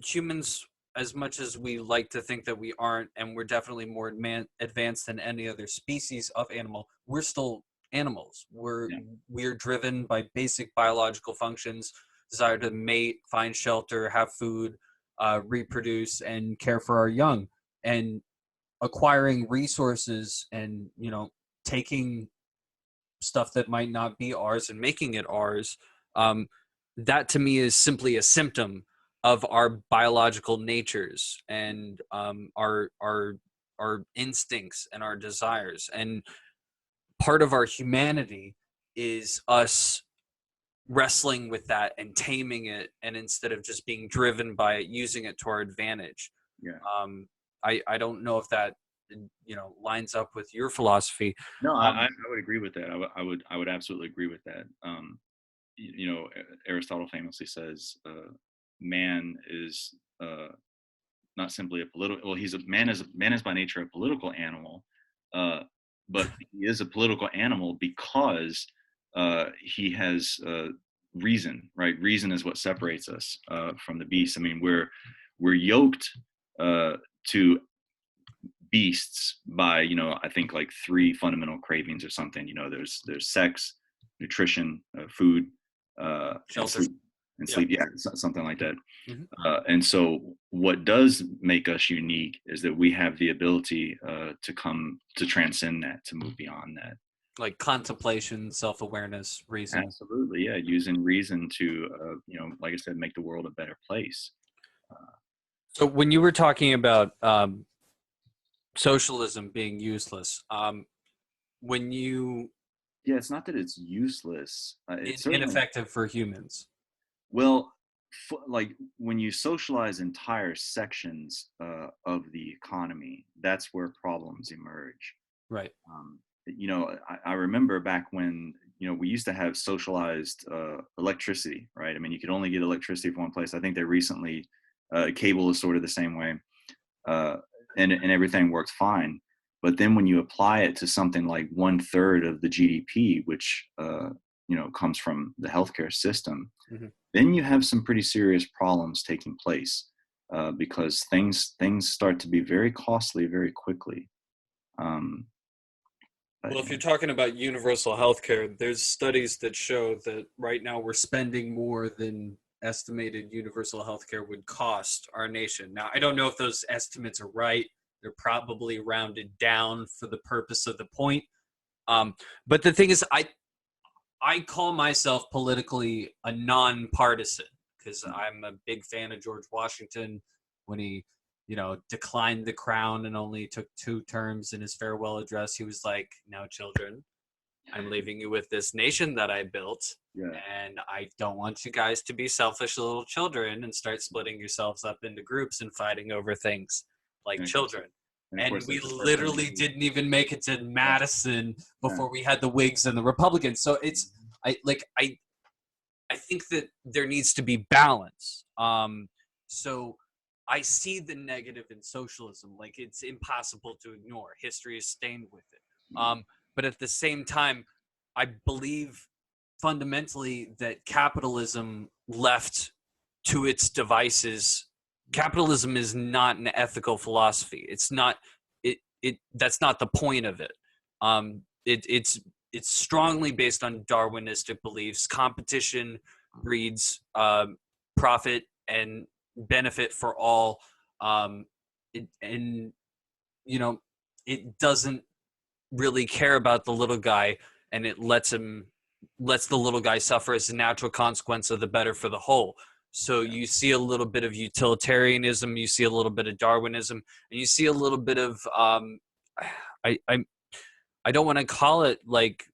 humans, as much as we like to think that we aren't, and we're definitely more advanced than any other species of animal, we're still animals. Yeah. We're driven by basic biological functions: desire to mate, find shelter, have food, reproduce, and care for our young. And acquiring resources, and taking stuff that might not be ours and making it ours, um, that to me is simply a symptom of our biological natures, and our instincts and our desires. And part of our humanity is us wrestling with that and taming it, and instead of just being driven by it, using it to our advantage. Yeah. I don't know if that lines up with your philosophy. No, um, I would agree with that. I would absolutely agree with that. Aristotle famously says, man is not simply a political. Well, man is by nature a political animal, but he is a political animal because he has reason. Right, reason is what separates us from the beasts. We're yoked to beasts by I think like three fundamental cravings or something. There's sex, nutrition, food, and Shelter. sleep. And Yep. sleep, yeah, something like that. Hmm. And so what does make us unique is that we have the ability to transcend that, to move beyond that. Like contemplation, self-awareness, reason. Absolutely, yeah, using reason to like I said, make the world a better place. So when you were talking about socialism being useless, when you Yeah, it's not that it's useless. It's certainly, ineffective for humans. well, like when you socialize entire sections of the economy, that's where problems emerge. Right. I remember back when we used to have socialized electricity, right? You could only get electricity from one place. I think they recently cable is sort of the same way, uh, and everything works fine. But then when you apply it to something like 1/3 of the GDP, which comes from the healthcare system, Hmm. then you have some pretty serious problems taking place, because things start to be very costly very quickly. Well, if you're talking about universal healthcare, there's studies that show that right now we're spending more than estimated universal healthcare would cost our nation. Now, I don't know if those estimates are right. They're probably rounded down for the purpose of the point. But the thing is, I call myself politically a nonpartisan because I'm a big fan of George Washington when he, declined the crown and only took 2 terms in his farewell address. He was like, "Now, children, I'm leaving you with this nation that I built, Yeah, and I don't want you guys to be selfish little children and start splitting yourselves up into groups and fighting over things like and of course, children." and of And course we that's the first thing literally didn't even make it to yeah, Madison yeah. before we had the Whigs and the Republicans. So it's I think that there needs to be balance. So I see the negative in socialism, like it's impossible to ignore. History is stained with it. But at the same time, I believe fundamentally that capitalism left to its devices, capitalism is not an ethical philosophy. It's not it that's not the point of it. It's strongly based on Darwinistic beliefs. Competition breeds profit and benefit for all, and it doesn't really care about the little guy, and it lets the little guy suffer as a natural consequence of the better for the whole. So Yeah. you see a little bit of utilitarianism, you see a little bit of Darwinism, and you see a little bit of I I I don't want to call it like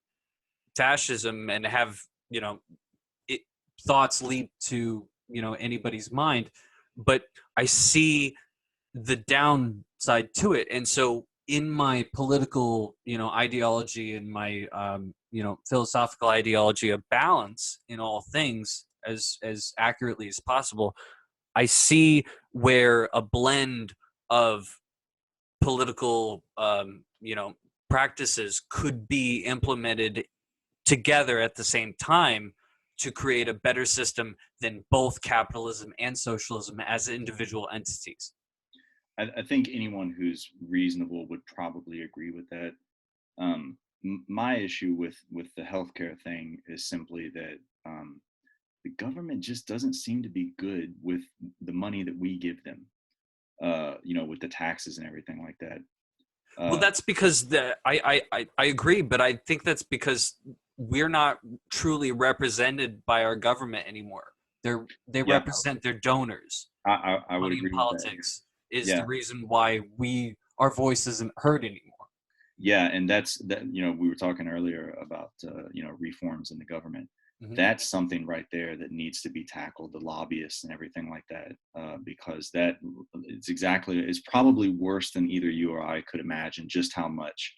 fascism and have it, thoughts leap to anybody's mind, but I see the downside to it. And so in my political ideology and my philosophical ideology of balance in all things as accurately as possible, I see where a blend of political practices could be implemented together at the same time to create a better system than both capitalism and socialism as individual entities. I think anyone who's reasonable would probably agree with that. My issue with the healthcare thing is simply that the government just doesn't seem to be good with the money that we give them. With the taxes and everything like that. Well, Uh, that's because I agree, but I think that's because we're not truly represented by our government anymore. They yeah, represent their donors. I would Money in agree with that. politics is Yeah, the reason why our voice isn't heard anymore. yeah, and that's that. We were talking earlier about reforms in the government. Mhm. That's something right there that needs to be tackled. The lobbyists and everything like that, because that it's probably worse than either you or I could imagine. Just how much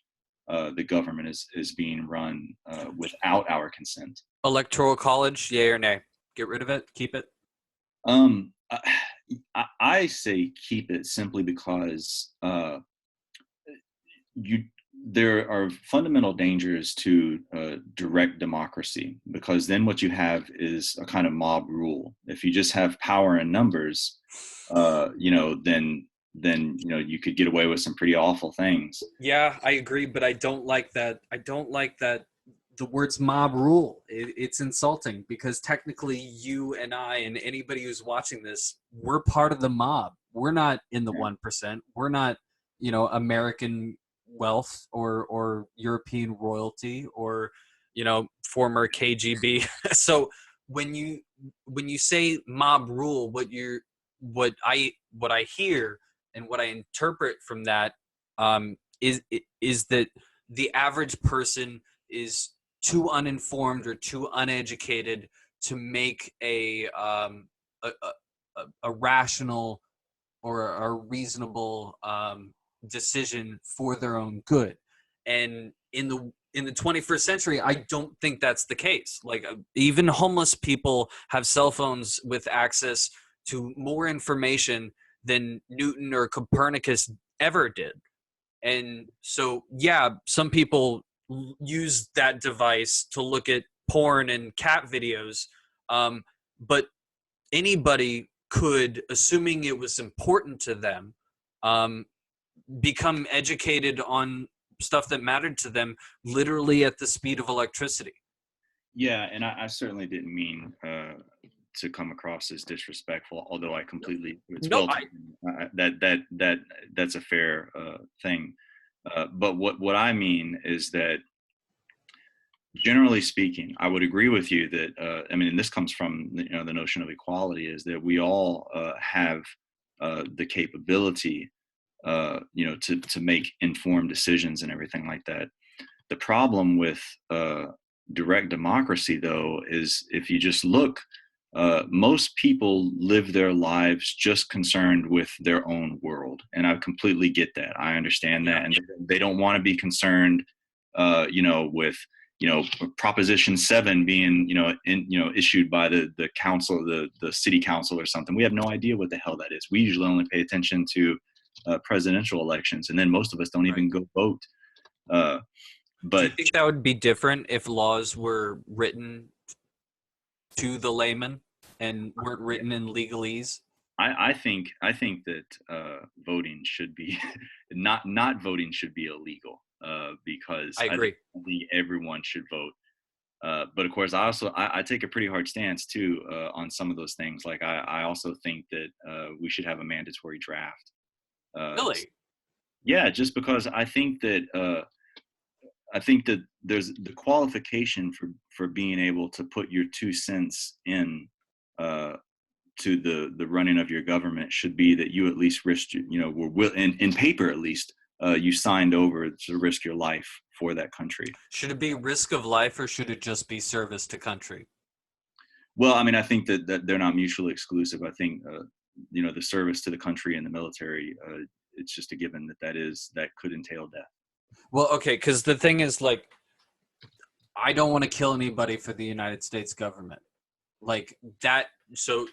the government is being run without our consent. Electoral college, yay or nay? Get rid of it, keep it. I say keep it simply because you there are fundamental dangers to direct democracy, because then what you have is a kind of mob rule. If you just have power in numbers, then you could get away with some pretty awful things. Yeah, I agree, but I don't like that. I don't like that the words mob rule. It's insulting because technically you and I and anybody who's watching this, we're part of the mob. We're not in the Yeah. 1%. We're not, American wealth or European royalty or, former KGB. So when you say mob rule, what I hear and what I interpret from that is that the average person is too uninformed or too uneducated to make a rational or a reasonable decision for their own good. And in the 21st century, I don't think that's the case. Like even homeless people have cell phones with access to more information than Newton or Copernicus ever did. And so, yeah, some people use that device to look at porn and cat videos, but anybody could, assuming it was important to them, become educated on stuff that mattered to them literally at the speed of electricity. Yeah, and I certainly didn't mean to come across as disrespectful, although I completely, it's No, well taken. That's a fair thing. But what I mean is that, generally speaking, I would agree with you that I mean, and this comes from the notion of equality, is that we all have the capability, to make informed decisions and everything like that. The problem with direct democracy, though, is if you just look, most people live their lives just concerned with their own world, and I completely get that. I understand that, and they don't want to be concerned, with Proposition 7 being issued by the council, the city council or something. We have no idea what the hell that is. We usually only pay attention to presidential elections, and then most of us don't even go vote. Do you But think that would be different if laws were written to the layman and weren't written in legalese? I think that voting should be not voting should be illegal, because I agree. I think everyone should vote. But of course, I take a pretty hard stance too on some of those things. Like I also think that we should have a mandatory draft. Really? Yeah, just because I think that there's the qualification for being able to put your 2 cents in to the running of your government should be that you at least risked, in paper at least, you signed over to risk your life for that country. Should it be risk of life, or should it just be service to country? Well, I mean, I think that they're not mutually exclusive. I think the service to the country and the military, it's just a given that could entail death. Well, okay, because the thing is, like, I don't want to kill anybody for the United States government. Like that. So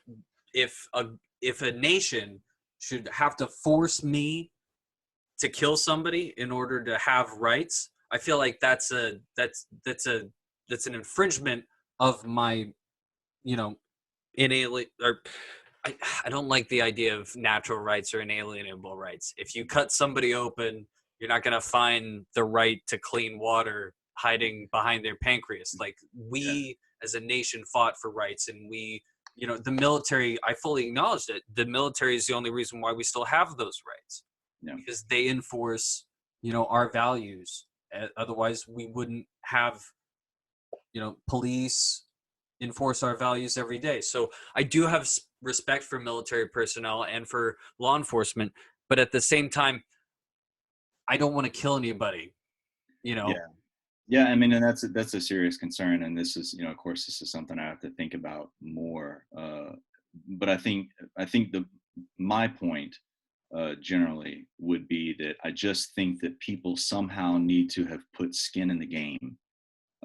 if a nation should have to force me to kill somebody in order to have rights, I feel like that's an infringement of my, inalienable, or I don't like the idea of natural rights or inalienable rights. If you cut somebody open, you're not going to find the right to clean water hiding behind their pancreas. Like, we as a nation fought for rights, and we, the military, I fully acknowledge that the military is the only reason why we still have those rights, because they enforce, our values. Otherwise we wouldn't have, police enforce our values every day. So I do have respect for military personnel and for law enforcement, but at the same time, I don't want to kill anybody, Yeah, I mean, and that's a serious concern, and this is, of course, this is something I have to think about more. But I think my point generally would be that I just think that people somehow need to have put skin in the game,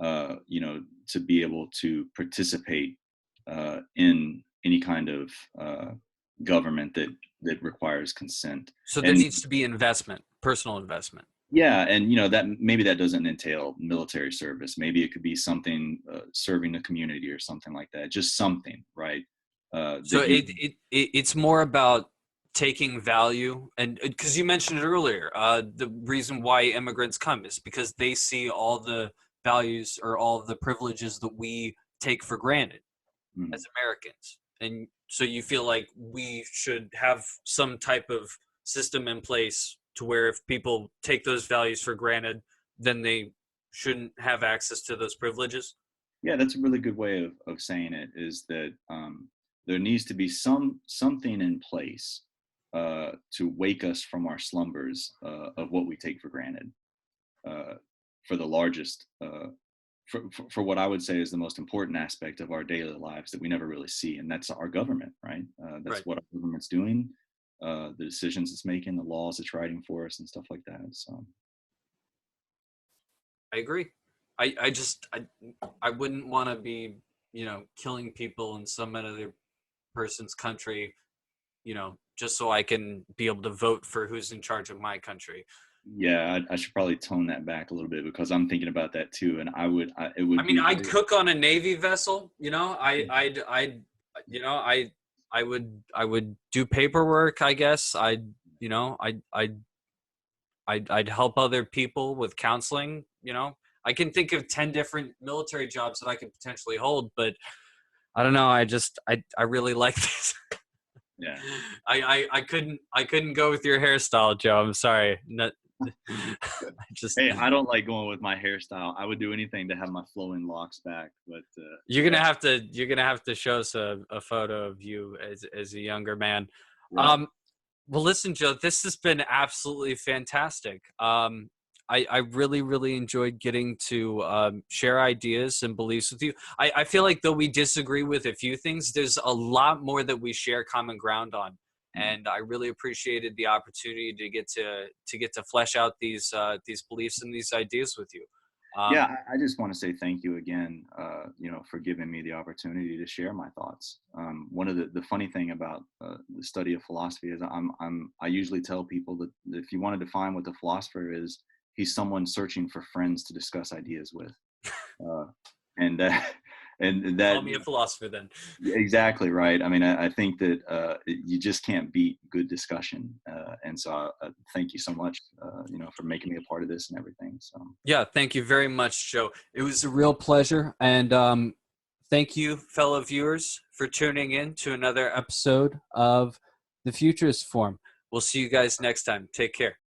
to be able to participate in any kind of government that requires consent. So there needs to be investment, personal investment. Yeah, and that doesn't entail military service. Maybe it could be something serving the community or something like that. Just something, right? So it's more about taking value, and because you mentioned it earlier, the reason why immigrants come is because they see all the values or all of the privileges that we take for granted as Americans, and so you feel like we should have some type of system in place to where if people take those values for granted, then they shouldn't have access to those privileges. Yeah, that's a really good way of saying it, is that there needs to be something in place to wake us from our slumbers of what we take for granted, for the largest, for what I would say is the most important aspect of our daily lives that we never really see, and that's our government, right? That's what our government's doing, the decisions it's making, the laws it's writing for us, and stuff like that. So I agree. I wouldn't want to be, killing people in some other person's country, just so I can be able to vote for who's in charge of my country. Yeah, I should probably tone that back a little bit, because I'm thinking about that too, and it would. I mean, I'd cook on a Navy vessel, I would do paperwork, I guess. I'd help other people with counseling. I can think of 10 different military jobs that I could potentially hold, but I don't know. I really like this. Yeah. I couldn't go with your hairstyle, Joe. I'm sorry. Hey, I don't like going with my hairstyle. I would do anything to have my flowing locks back, but you're yeah, gonna have to show us a photo of you as a younger man. yeah. Well, listen, Joe, this has been absolutely fantastic. I really, really enjoyed getting to share ideas and beliefs with you. I feel like though we disagree with a few things, there's a lot more that we share common ground on. Mm. And I really appreciated the opportunity to get to flesh out these beliefs and these ideas with you. Yeah, Um, I just want to say thank you again, for giving me the opportunity to share my thoughts. One of the funny thing about the study of philosophy is I usually tell people that if you want to define what the philosopher is, he's someone searching for friends to discuss ideas with, uh, and that and that call me a philosopher then. exactly right. I mean, I think that you just can't beat good discussion, and so thank you so much, for making me a part of this and everything. So. Yeah, thank you very much, Joe. It was a real pleasure. And thank you, fellow viewers, for tuning in to another episode of the Futurist Forum. We'll see you guys next time. Take care.